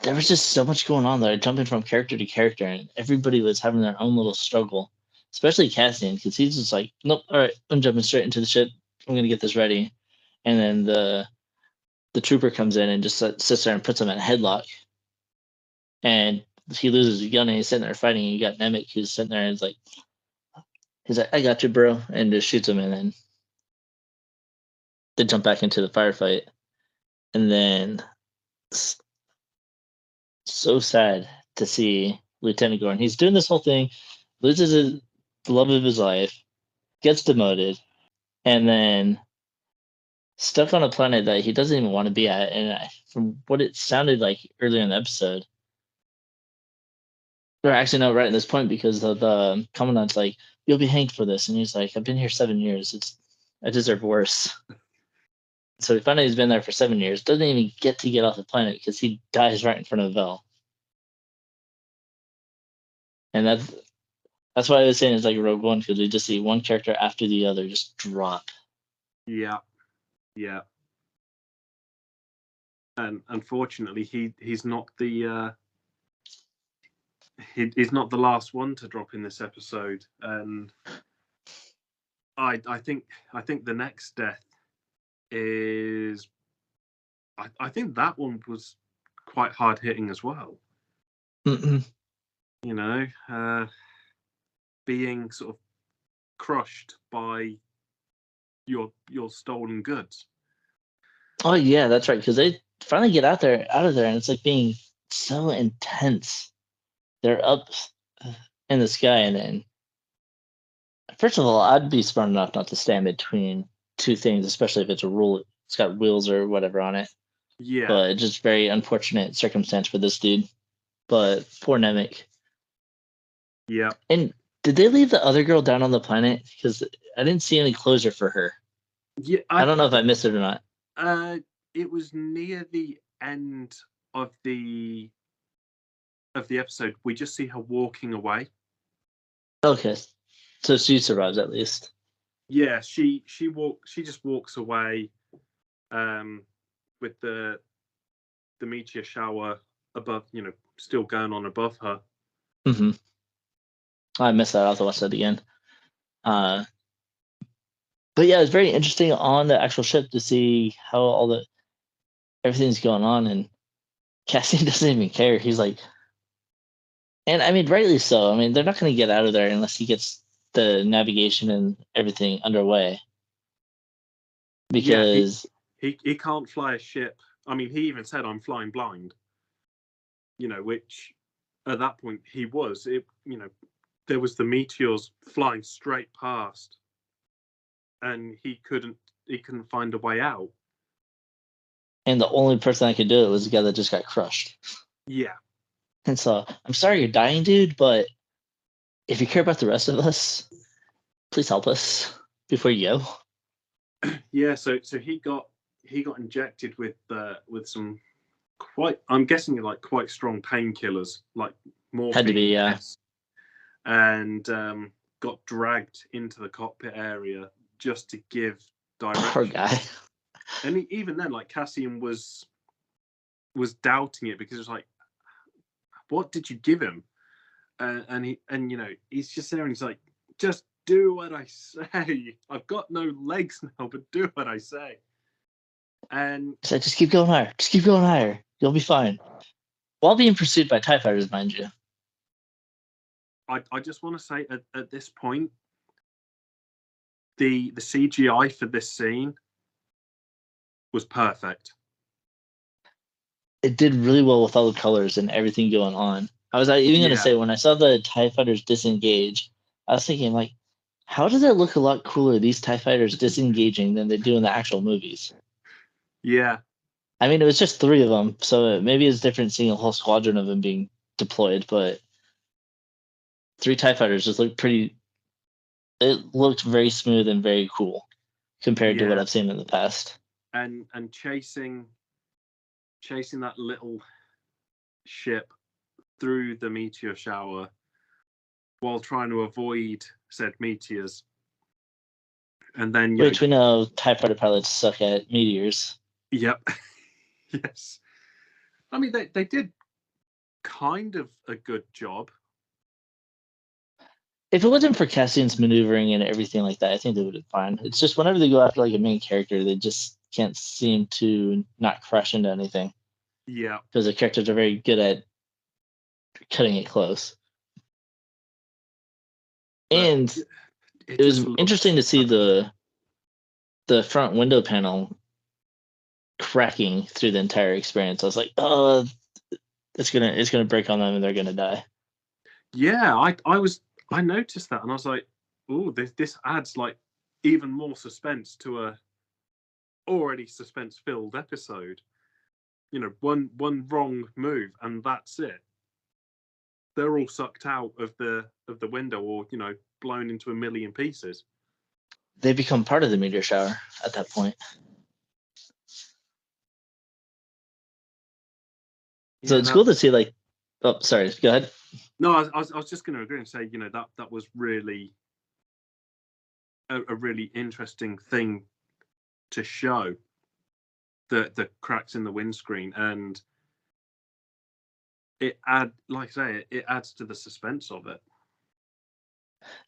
Speaker 1: there was just so much going on there, jumping from character to character, and everybody was having their own little struggle. Especially Cassian, because he's just like, nope, all right, I'm jumping straight into the ship. I'm gonna get this ready. And then the trooper comes in and just sits there and puts him in a headlock. And he loses his gun, and he's sitting there fighting. And you got Nemec who's sitting there and he's like, I got you, bro, and just shoots him, and then they jump back into the firefight. And then so sad to see Lieutenant Gordon. He's doing this whole thing, loses the love of his life, gets demoted, and then stuck on a planet that he doesn't even want to be at. And from what it sounded like earlier in the episode, they're actually not right at this point, because the commandant's like, you'll be hanged for this. And he's like, I've been here 7 years. I deserve worse. So we find out he's been there for 7 years, doesn't even get to get off the planet because he dies right in front of Vel. And that's why I was saying it's like Rogue One, because we just see one character after the other just drop.
Speaker 3: Yeah. And unfortunately, he's not the he's not the last one to drop in this episode. And I think the next death is, I think that one was quite hard hitting as well.
Speaker 1: Mm-mm.
Speaker 3: You know, being sort of crushed by your stolen goods.
Speaker 1: Oh yeah, that's right. Because they finally get out of there, and it's like being so intense. They're up in the sky, and then first of all, I'd be smart enough not to stand between two things, especially if it's a rule. It's got wheels or whatever on it.
Speaker 3: Yeah.
Speaker 1: But just very unfortunate circumstance for this dude. But poor Nemec.
Speaker 3: Yeah.
Speaker 1: And did they leave the other girl down on the planet? Because I didn't see any closure for her.
Speaker 3: Yeah.
Speaker 1: I don't know if I missed it or not.
Speaker 3: It was near the end of the episode. We just see her walking away.
Speaker 1: Okay, so she survives at least.
Speaker 3: Yeah, she just walks away, with the meteor shower above, still going on above her.
Speaker 1: Mm-hmm. I missed that. I'll have to watch that again. But yeah, it's very interesting on the actual ship to see how everything's going on, and Cassian doesn't even care. He's like, and I mean, rightly so. I mean, they're not going to get out of there unless he gets the navigation and everything underway. Because
Speaker 3: he can't fly a ship. I mean, he even said, "I'm flying blind." Which at that point he was. There was the meteors flying straight past, and he couldn't find a way out.
Speaker 1: And the only person that could do it was the guy that just got crushed.
Speaker 3: Yeah.
Speaker 1: And so, I'm sorry you're dying, dude, but if you care about the rest of us, please help us before you go.
Speaker 3: Yeah, so he got injected with some I'm guessing like quite strong painkillers, like morphine.
Speaker 1: Had to be, yeah.
Speaker 3: Yes. And got dragged into the cockpit area just to give direction.
Speaker 1: Poor guy.
Speaker 3: And even then, like, Cassian was doubting it, because it was like, what did you give him? And he's just there and he's like, just do what I say. I've got no legs now, but do what I say. And
Speaker 1: he said, just keep going higher. Just keep going higher. You'll be fine. While being pursued by TIE fighters, mind you.
Speaker 3: I just want to say at this point, the CGI for this scene was perfect.
Speaker 1: It did really well with all the colors and everything going on. I was even going to
Speaker 3: Yeah.
Speaker 1: say, when I saw the TIE fighters disengage, I was thinking, like, how does it look a lot cooler, these TIE fighters disengaging, than they do in the actual movies?
Speaker 3: Yeah.
Speaker 1: I mean, it was just 3 of them, so maybe it's different seeing a whole squadron of them being deployed, but 3 TIE fighters just looked pretty. It looked very smooth and very cool compared to what
Speaker 3: Yeah.
Speaker 1: I've seen in the past.
Speaker 3: And chasing that little ship through the meteor shower while trying to avoid said meteors. And then
Speaker 1: Which we know TIE fighter pilots suck at meteors.
Speaker 3: Yep. Yes. I mean, they did kind of a good job.
Speaker 1: If it wasn't for Cassian's maneuvering and everything like that, I think they would have been fine. It's just whenever they go after like a main character, they just can't seem to not crash into anything.
Speaker 3: Yeah.
Speaker 1: Because the characters are very good at cutting it close.
Speaker 3: But
Speaker 1: and it was interesting to see the front window panel cracking through the entire experience. I was like, oh, it's gonna break on them and they're gonna die.
Speaker 3: Yeah, I noticed that and I was like, oh, this adds like even more suspense to a already suspense filled episode. You know, one wrong move and that's it. They're all sucked out of the window or, you know, blown into a million pieces.
Speaker 1: They become part of the meteor shower at that point. So
Speaker 3: Yeah,
Speaker 1: it's cool to see, like, oh, sorry, go ahead.
Speaker 3: No, I was just going to agree and say, you know, that was really a really interesting thing to show, the cracks in the windscreen, and it adds to the suspense of it.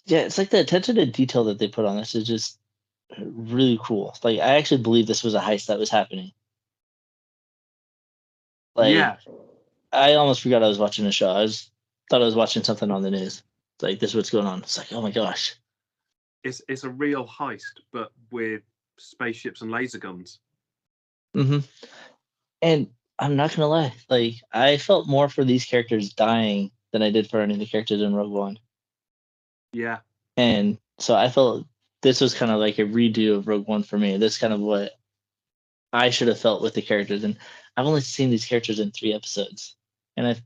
Speaker 1: Yeah, it's like the attention to detail that they put on this is just really cool. Like, I actually believe this was a heist that was happening. Like,
Speaker 3: Yeah,
Speaker 1: I almost forgot I was watching a show. Thought I was watching something on the news. Like, this is what's going on. It's like, oh my gosh.
Speaker 3: it's a real heist, but with spaceships and laser guns.
Speaker 1: Mm-hmm. And I'm not gonna lie, like, I felt more for these characters dying than I did for any of the characters in Rogue One.
Speaker 3: Yeah,
Speaker 1: And so I felt this was kind of like a redo of Rogue One for me. This kind of what I should have felt with the characters. And I've only seen these characters in 3 episodes. And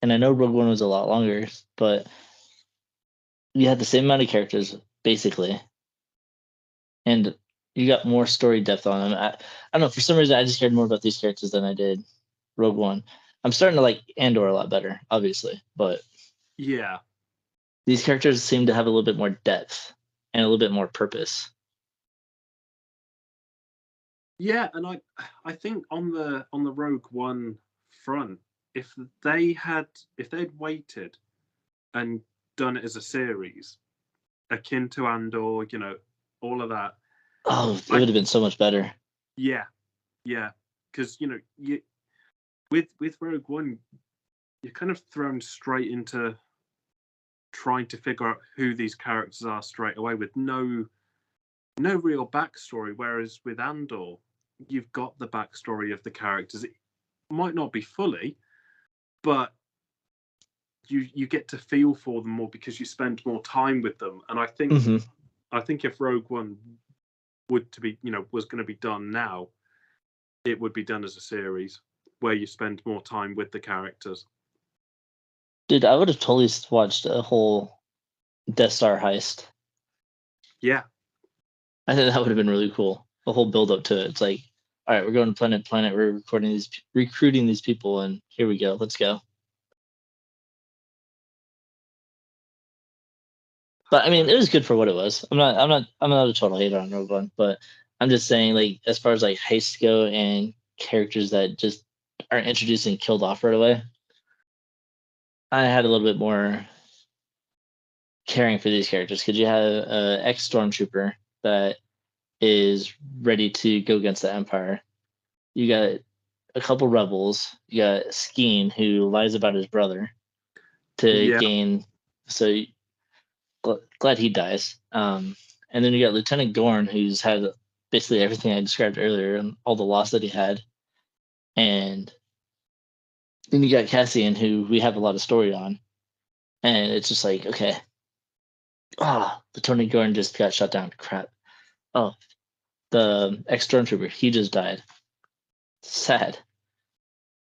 Speaker 1: I know Rogue One was a lot longer, but you had the same amount of characters, basically. And you got more story depth on them. I don't know, for some reason I just cared more about these characters than I did Rogue One. I'm starting to like Andor a lot better, obviously, but
Speaker 3: yeah,
Speaker 1: these characters seem to have a little bit more depth and a little bit more purpose.
Speaker 3: yeah. And I think on the Rogue One front, if they'd waited and done it as a series, akin to Andor, you know, all of that.
Speaker 1: Oh, it would have been so much better.
Speaker 3: Yeah, because you know, with Rogue One, you're kind of thrown straight into trying to figure out who these characters are straight away with no real backstory. Whereas with Andor, you've got the backstory of the characters. It might not be fully, but you get to feel for them more because you spend more time with them. And I think if Rogue One was going to be done now, it would be done as a series where you spend more time with the characters.
Speaker 1: Dude, I would have totally watched a whole Death Star heist.
Speaker 3: Yeah.
Speaker 1: I think that would have been really cool. The whole build up to it. It's like, all right, we're going to planet. We're recruiting these people, and here we go. Let's go. But I mean, it was good for what it was. I'm not a total hater on Rogue One, but I'm just saying, like, as far as like heists go and characters that just are introduced and killed off right away, I had a little bit more caring for these characters because you have an ex stormtrooper that is ready to go against the Empire. You got a couple rebels. You got Skeen, who lies about his brother to gain. So glad he dies. And then you got Lieutenant Gorn, who's had basically everything I described earlier and all the loss that he had. And Then you got Cassian, who we have a lot of story on, and it's just like, okay, the Tony Gordon just got shut down. Crap. Oh, the ex-stormtrooper, he just died. Sad.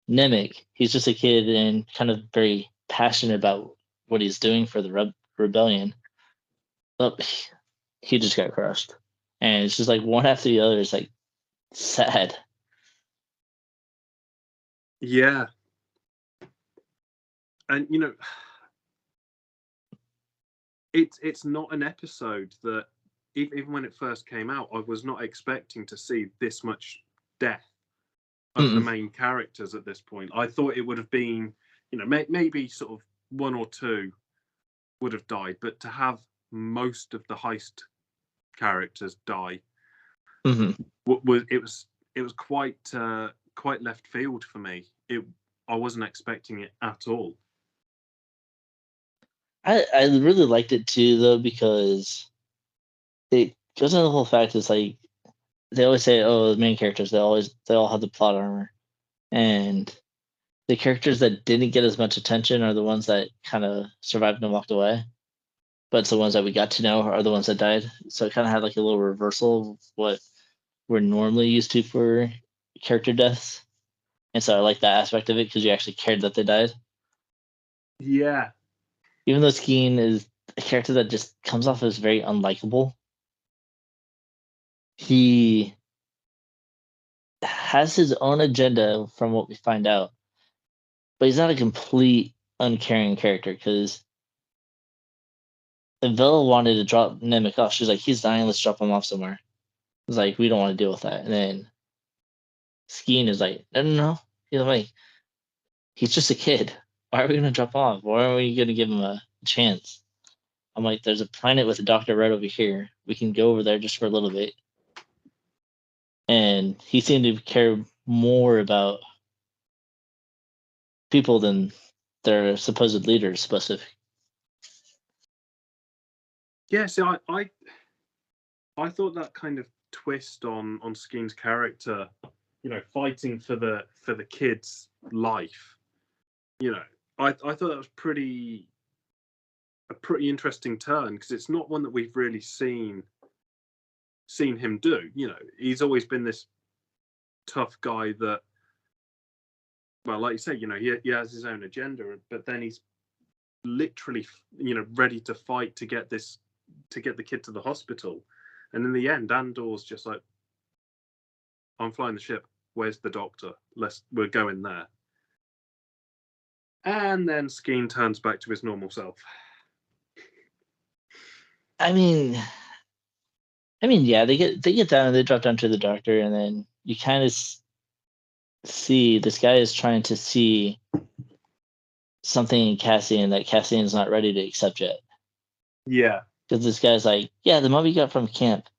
Speaker 1: Nemec, he's just a kid and kind of very passionate about what he's doing for the rebellion. Oh, he just got crushed. And it's just like one after the other. It's like sad.
Speaker 3: Yeah. And, you know, it's not an episode that, even when it first came out, I was not expecting to see this much death of the main characters at this point. I thought it would have been, you know, maybe sort of one or two would have died, but to have most of the heist characters die was quite left field for me. I wasn't expecting it at all.
Speaker 1: I really liked it too, though, because it goes into the whole fact it's like they always say, oh, the main characters, they all have the plot armor, and the characters that didn't get as much attention are the ones that kind of survived and walked away. But it's the ones that we got to know are the ones that died. So it kind of had like a little reversal of what we're normally used to for character deaths. And so I like that aspect of it because you actually cared that they died.
Speaker 3: Yeah.
Speaker 1: Even though Skeen is a character that just comes off as very unlikable, he has his own agenda from what we find out. But he's not a complete uncaring character because if Vela wanted to drop Nemec off, she's like, he's dying, let's drop him off somewhere. It's like, we don't want to deal with that. And then Skeen is like, no. He's like, he's just a kid. Why are we going to drop off? Why are we going to give him a chance? I'm like, there's a planet with a doctor right over here. We can go over there just for a little bit. And he seemed to care more about people than their supposed leader is supposed to.
Speaker 3: Yeah, so I thought that kind of twist on Skeen's character, you know, fighting for the kid's life, you know, I thought that was a pretty interesting turn, because it's not one that we've really seen him do. You know, he's always been this tough guy that, well, like you say, you know, he has his own agenda, but then he's literally, you know, ready to fight to get the kid to the hospital. And in the end, Andor's just like, I'm flying the ship. Where's the doctor? We're going there. And then Skeen turns back to his normal self.
Speaker 1: I mean, yeah, they get down and they drop down to the doctor, and then you kind of see this guy is trying to see something in Cassian that Cassian is not ready to accept yet.
Speaker 3: Yeah.
Speaker 1: Because this guy's like, yeah, the mom you got from camp,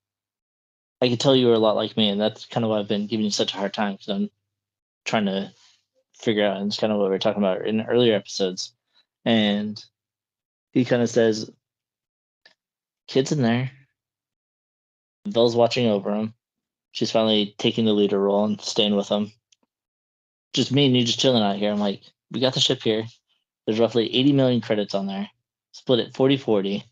Speaker 1: I could tell you were a lot like me, and that's kind of why I've been giving you such a hard time, because I'm trying to figure out, and it's kind of what we were talking about in earlier episodes. And he kind of says, kid's in there. Vel's watching over him. She's finally taking the leader role and staying with him. Just me and you just chilling out here. I'm like, we got the ship here. There's roughly 80 million credits on there. Split it 40-40.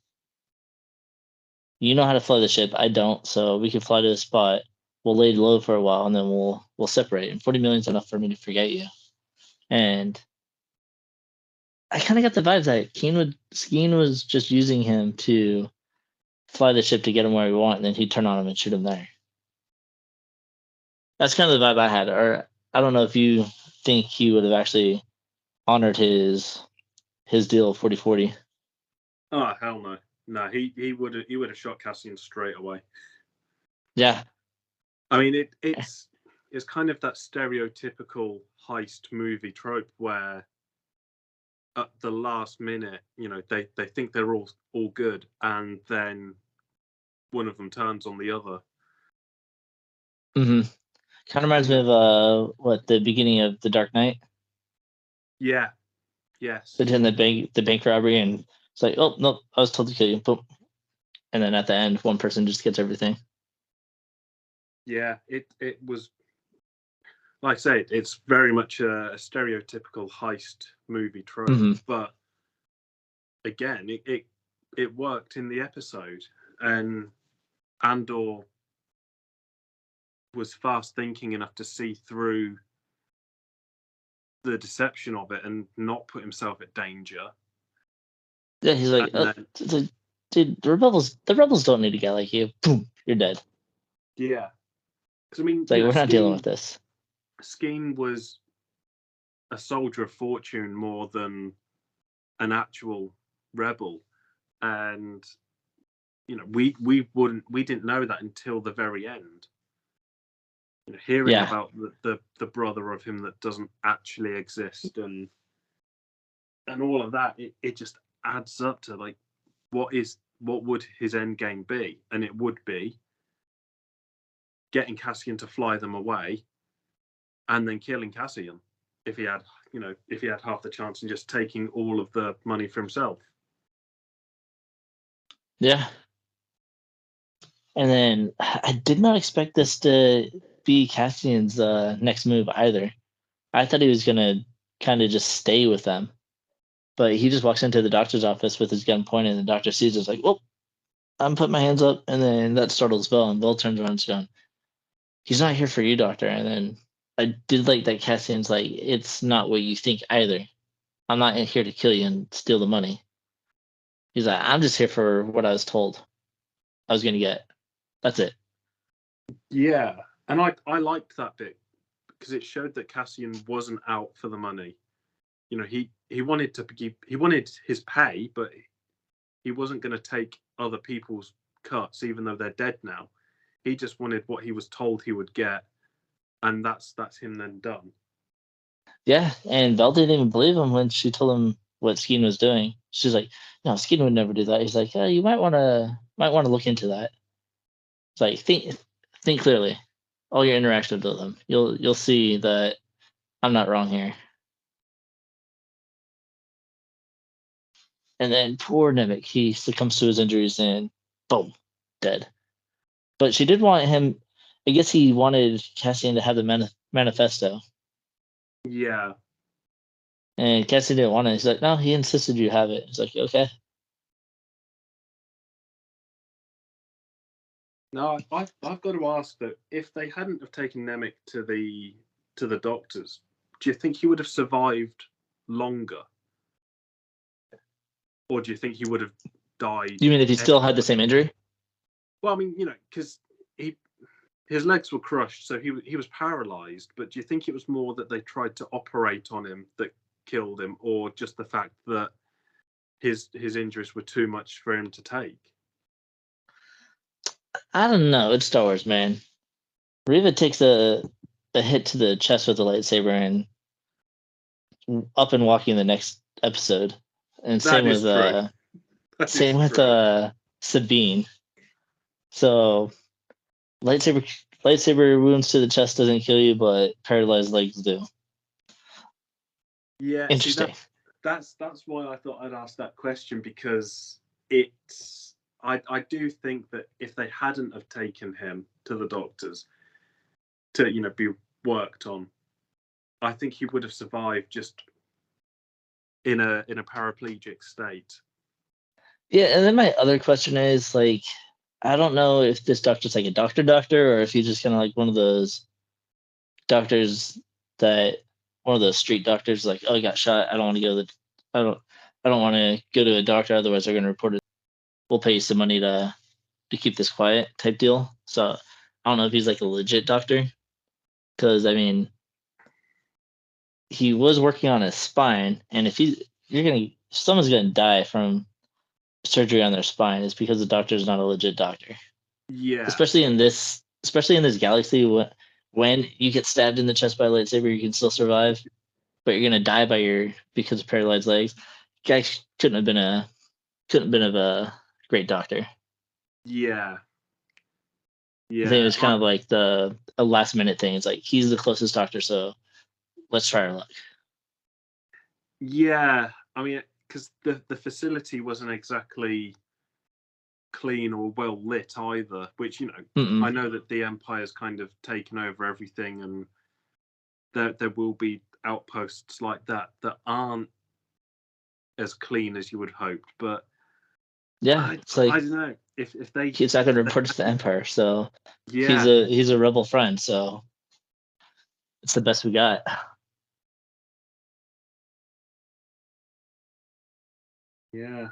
Speaker 1: You know how to fly the ship. I don't, so we can fly to a spot. We'll lay low for a while, and then we'll separate. And 40 million is enough for me to forget you. And I kind of got the vibe that Skeen was just using him to fly the ship to get him where we want, and then he'd turn on him and shoot him there. That's kind of the vibe I had. Or I don't know if you think he would have actually honored his deal 40-40.
Speaker 3: Oh, hell no. No, he would have shot Cassian straight away.
Speaker 1: Yeah.
Speaker 3: I mean, it's kind of that stereotypical heist movie trope where at the last minute, you know, they think they're all good, and then one of them turns on the other.
Speaker 1: Mm-hmm. Kind of reminds me of the beginning of The Dark Knight.
Speaker 3: Yeah. Yes.
Speaker 1: They did the bank robbery, and it's like, oh no, I was told to kill you. Boom. And then at the end, one person just gets everything.
Speaker 3: Yeah, it was like I say, it's very much a stereotypical heist movie trope,
Speaker 1: Mhm.
Speaker 3: but again, it worked in the episode, and Andor was fast thinking enough to see through the deception of it and not put himself at danger.
Speaker 1: Yeah, he's like,
Speaker 3: And then,
Speaker 1: dude, the rebels don't need a guy like you. Boom, you're dead.
Speaker 3: yeah, because I mean,
Speaker 1: It's like, we're not dealing with this.
Speaker 3: Skeen was a soldier of fortune more than an actual rebel, and we didn't know that until the very end. Hearing
Speaker 1: Yeah.
Speaker 3: about the brother of him that doesn't actually exist, and all of that, it just adds up to like, what would his end game be? And it would be getting Cassian to fly them away, and then killing Cassian if he had half the chance, and just taking all of the money for himself.
Speaker 1: Yeah. And then I did not expect this to be Cassian's next move either. I thought he was gonna kind of just stay with them, but he just walks into the doctor's office with his gun pointed, and the doctor sees it. It's like, well, I'm putting my hands up, and then that startles Bell, and Bell turns around and going, "He's not here for you, doctor." And then I did like that Cassian's like, "It's not what you think either. I'm not here to kill you and steal the money." He's like, "I'm just here for what I was told I was gonna get. That's it."
Speaker 3: Yeah, and I liked that bit because it showed that Cassian wasn't out for the money. He wanted he wanted his pay, but he wasn't going to take other people's cuts, even though they're dead now. He just wanted what he was told he would get, and that's him then done.
Speaker 1: Yeah, and Belle didn't even believe him when she told him what Skeen was doing. She's like, "No, Skeen would never do that." He's like, "Yeah, you might want to look into that." It's like, think clearly. All your interactions with them, you'll see that I'm not wrong here. And then poor Nemec, he succumbs to his injuries and boom, dead. But she did want him. I guess he wanted Cassian to have the manifesto,
Speaker 3: Yeah.
Speaker 1: and Cassian didn't want it. He's like, "No, he insisted you have it." He's like, "Okay."
Speaker 3: No, I've got to ask that if they hadn't have taken Nemec to the doctors, do you think he would have survived longer, or do you think he would have died?
Speaker 1: You mean if he still had the
Speaker 3: anyway?
Speaker 1: same injury?
Speaker 3: Well, I mean, because his legs were crushed, so he was paralyzed. But do you think it was more that they tried to operate on him that killed him, or just the fact that his injuries were too much for him to take?
Speaker 1: I don't know. It's Star Wars, man. Riva takes a hit to the chest with a lightsaber and up and walking the next episode. And
Speaker 3: That is true.
Speaker 1: same with Sabine. So lightsaber wounds to the chest doesn't kill you, but paralyzed legs do.
Speaker 3: Yeah,
Speaker 1: Interesting.
Speaker 3: See, that's why I thought I'd ask that question, because I do think that if they hadn't have taken him to the doctors to be worked on, I think he would have survived just in a paraplegic state.
Speaker 1: Yeah, and then my other question is like, I don't know if this doctor's like a doctor, or if he's just kind of like one of those doctors that one of those street doctors like, oh, I got shot. I don't want to go to the, I don't want to go to a doctor. Otherwise, they're going to report it. We'll pay you some money to keep this quiet type deal. So I don't know if he's like a legit doctor, because I mean, he was working on his spine, and if someone's gonna die from surgery on their spine, it's because the doctor is not a legit doctor.
Speaker 3: Yeah,
Speaker 1: Especially in this galaxy, when you get stabbed in the chest by a lightsaber, you can still survive, but you're gonna die because of paralyzed legs. Guy couldn't have been a great doctor.
Speaker 3: yeah,
Speaker 1: I think it
Speaker 3: yeah.
Speaker 1: was kind of like a last minute thing. It's like he's the closest doctor, so let's try our luck.
Speaker 3: Yeah, I mean, because the facility wasn't exactly clean or well lit either, which
Speaker 1: Mm-mm.
Speaker 3: I know that the Empire's kind of taken over everything, and there will be outposts like that aren't as clean as you would hope. But
Speaker 1: yeah, it's like
Speaker 3: I don't know if they.
Speaker 1: he's not going to report to the Empire, so
Speaker 3: Yeah,
Speaker 1: he's a rebel friend, so it's the best we got.
Speaker 3: yeah.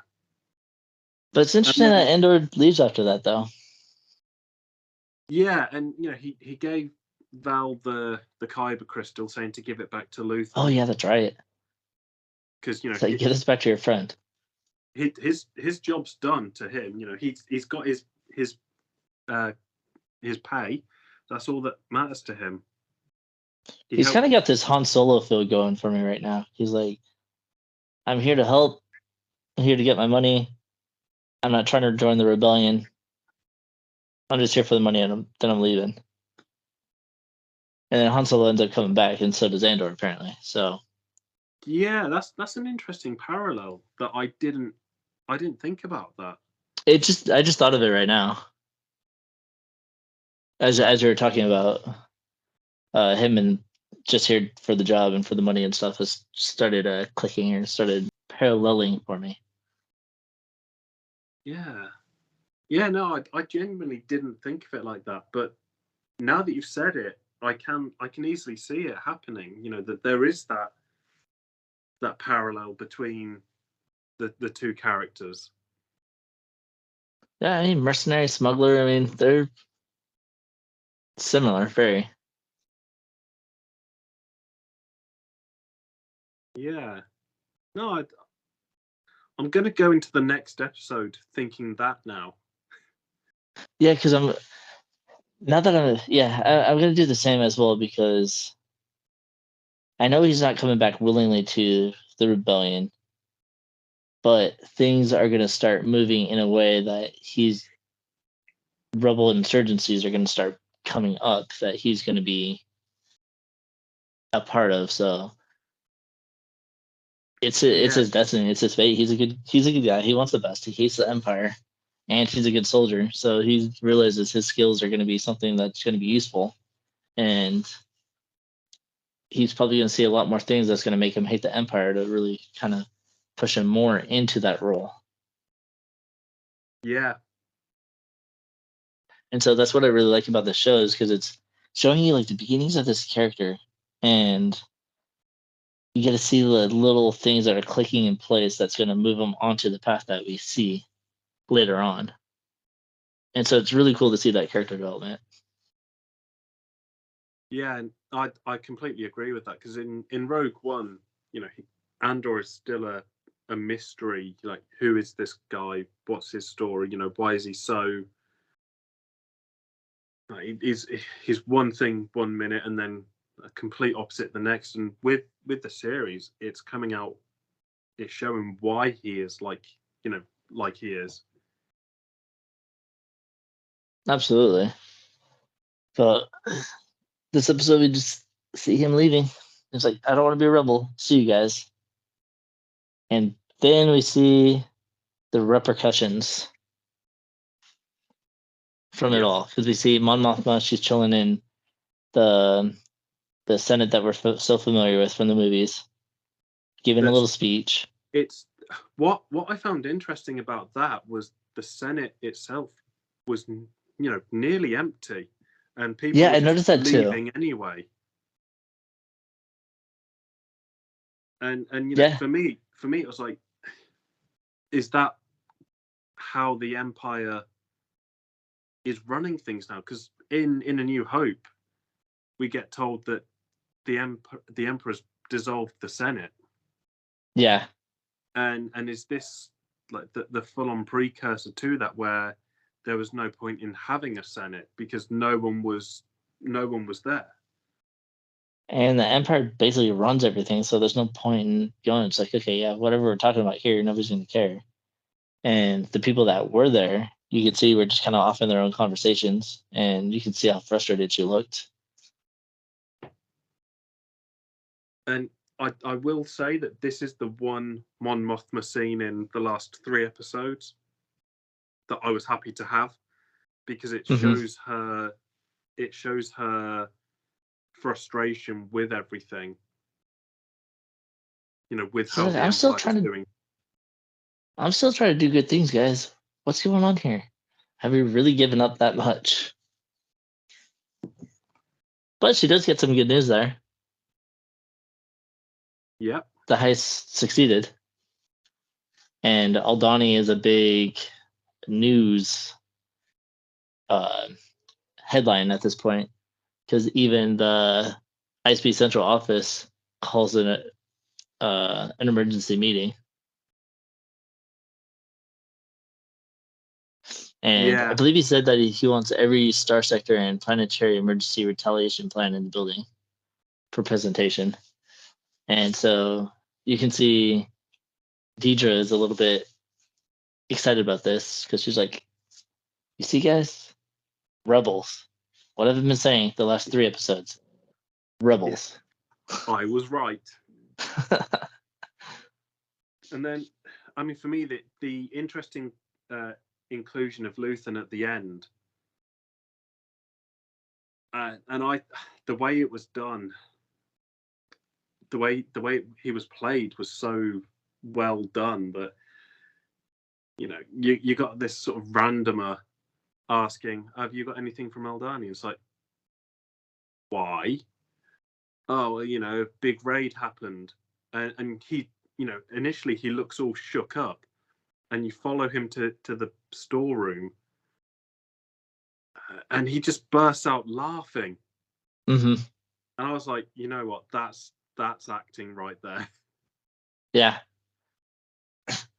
Speaker 1: But it's interesting that Andor leaves after that, though.
Speaker 3: Yeah, and he gave Val the Kyber crystal, saying to give it back to Luthen.
Speaker 1: Oh yeah, that's right.
Speaker 3: Because
Speaker 1: It's like, give this back to your friend.
Speaker 3: His job's done to him. He's got his pay. That's all that matters to him.
Speaker 1: He's kind of got this Han Solo feel going for me right now. He's like, I'm here to help. I'm here to get my money. I'm not trying to join the rebellion. I'm just here for the money, and then I'm leaving. And then Han Solo ends up coming back, and so does Andor, apparently. So
Speaker 3: yeah, that's an interesting parallel that I didn't think about that.
Speaker 1: I just thought of it right now as we were talking about him and just here for the job and for the money and stuff has started clicking or started paralleling for me.
Speaker 3: Yeah, no, I genuinely didn't think of it like that, but now that you've said it, I can easily see it happening. That there is that parallel between the two characters.
Speaker 1: Yeah, I mean, mercenary, smuggler. I mean, they're similar, very.
Speaker 3: Yeah. No, I'm going to go into the next episode thinking that now.
Speaker 1: Yeah, because I'm gonna do the same as well, because I know he's not coming back willingly to the rebellion, but things are gonna start moving in a way that rebel insurgencies are gonna start coming up that he's gonna be a part of. So it's his destiny, it's his fate. He's a good guy. He wants the best. He hates the Empire, and he's a good soldier. So he realizes his skills are going to be something that's going to be useful, and he's probably going to see a lot more things that's going to make him hate the Empire to really kind of push him more into that role.
Speaker 3: Yeah.
Speaker 1: And so that's what I really like about the show, is because it's showing you like the beginnings of this character, and you get to see the little things that are clicking in place that's going to move him onto the path that we see later on. And so it's really cool to see that character development.
Speaker 3: Yeah, and I completely agree with that, because in Rogue One, Andor is still a mystery. Like, who is this guy? What's his story? Why is he so? He's one thing one minute and then a complete opposite the next. And with the series, it's coming out, it's showing why he is like he is.
Speaker 1: Absolutely. But this episode, we just see him leaving. It's like, I don't want to be a rebel. See you guys. And then we see the repercussions from it all, because we see Mon Mothma. She's chilling in the Senate that we're so familiar with from the movies, giving a little speech.
Speaker 3: It's what I found interesting about that was the Senate itself was nearly empty, and people
Speaker 1: I
Speaker 3: were
Speaker 1: noticed that
Speaker 3: leaving
Speaker 1: too
Speaker 3: anyway. And for me it was like, is that how the Empire is running things now? Because in A New Hope, we get told that the Emperor's dissolved the Senate.
Speaker 1: Yeah.
Speaker 3: And is this like the full-on precursor to that, where there was no point in having a Senate because no one was there?
Speaker 1: And the Empire basically runs everything, so there's no point in going. It's like, okay, yeah, whatever we're talking about here, nobody's going to care. And the people that were there, you could see were just kind of off in their own conversations, and you could see how frustrated she looked.
Speaker 3: And I will say that this is the one Mon Mothma scene in the last 3 episodes that I was happy to have, because it shows her frustration with everything. With
Speaker 1: So
Speaker 3: how the
Speaker 1: I'm still
Speaker 3: Empire's
Speaker 1: trying to
Speaker 3: doing.
Speaker 1: I'm still trying to do good things, guys. What's going on here? Have we really given up that much? But she does get some good news there.
Speaker 3: Yep.
Speaker 1: The heist succeeded. And Aldani is a big news headline at this point, because even the ISP Central Office calls it an emergency meeting. And I believe he said that he wants every star sector and planetary emergency retaliation plan in the building for presentation. And so you can see Deidre is a little bit excited about this, because she's like, you see, guys, rebels. What have I been saying the last 3 episodes? Rebels.
Speaker 3: Yeah. I was right. And then, I mean, for me, the interesting inclusion of Luthen at the end, and the way it was done, the way he was played was so well done that you got this sort of randomer asking, "Have you got anything from Aldani?" It's like, why? Oh, well, a big raid happened, and he, initially he looks all shook up, and you follow him to the storeroom, and he just bursts out laughing.
Speaker 1: Mm-hmm.
Speaker 3: And I was like, you know what? That's acting right there.
Speaker 1: Yeah.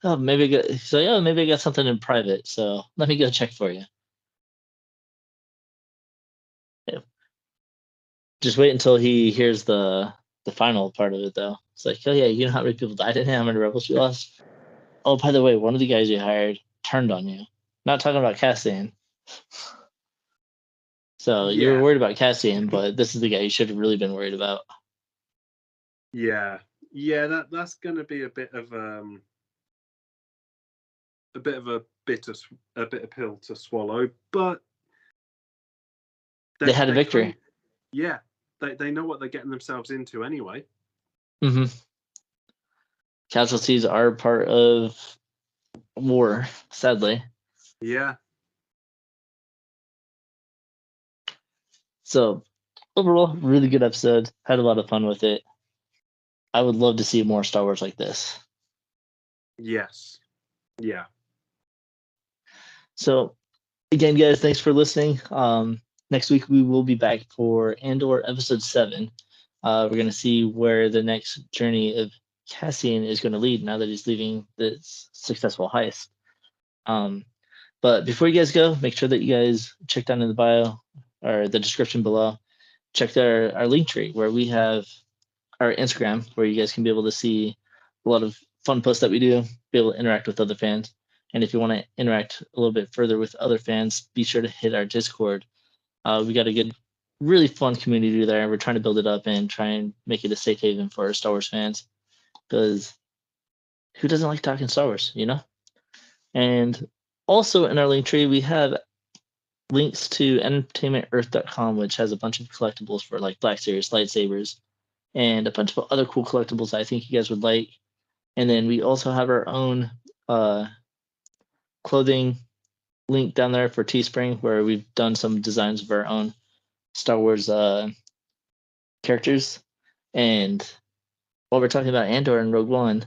Speaker 1: Oh, maybe maybe I got something in private, so let me go check for you. Yeah. Just wait until he hears the final part of it, though. It's like, oh yeah, you know how many people died in it? How many rebels you lost? Oh, by the way, one of the guys you hired turned on you. Not talking about Cassian. So you were worried about Cassian, but this is the guy you should have really been worried about.
Speaker 3: Yeah, that's gonna be a bit of a bitter pill to swallow, but
Speaker 1: they had a victory.
Speaker 3: They know what they're getting themselves into anyway.
Speaker 1: Mm-hmm. Casualties are part of war, sadly.
Speaker 3: Yeah.
Speaker 1: So overall, really good episode. Had a lot of fun with it. I would love to see more Star Wars like this.
Speaker 3: Yes. Yeah.
Speaker 1: So again, guys, thanks for listening. Next week we will be back for Andor episode 7. We're going to see where the next journey of Cassian is going to lead now that he's leaving this successful heist. But before you guys go, make sure that you guys check down in the bio or the description below. Check our link tree where we have our Instagram, where you guys can be able to see a lot of fun posts that we do, be able to interact with other fans. And if you want to interact a little bit further with other fans, be sure to hit our Discord. We got a good, really fun community there, and we're trying to build it up and try and make it a safe haven for our Star Wars fans. Because who doesn't like talking Star Wars, And also in our link tree, we have links to entertainmentearth.com, which has a bunch of collectibles for like Black Series lightsabers and a bunch of other cool collectibles I think you guys would like. And then we also have our own clothing link down there for Teespring, where we've done some designs of our own Star Wars characters. And while we're talking about Andor and Rogue One,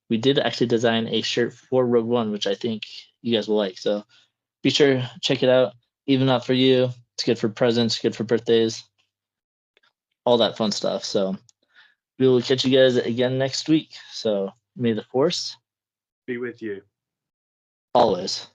Speaker 1: we did actually design a shirt for Rogue One, which I think you guys will like. So be sure to check it out. Even not for you, it's good for presents, good for birthdays, all that fun stuff. So we will catch you guys again next week. So may the Force
Speaker 3: be with you
Speaker 1: always.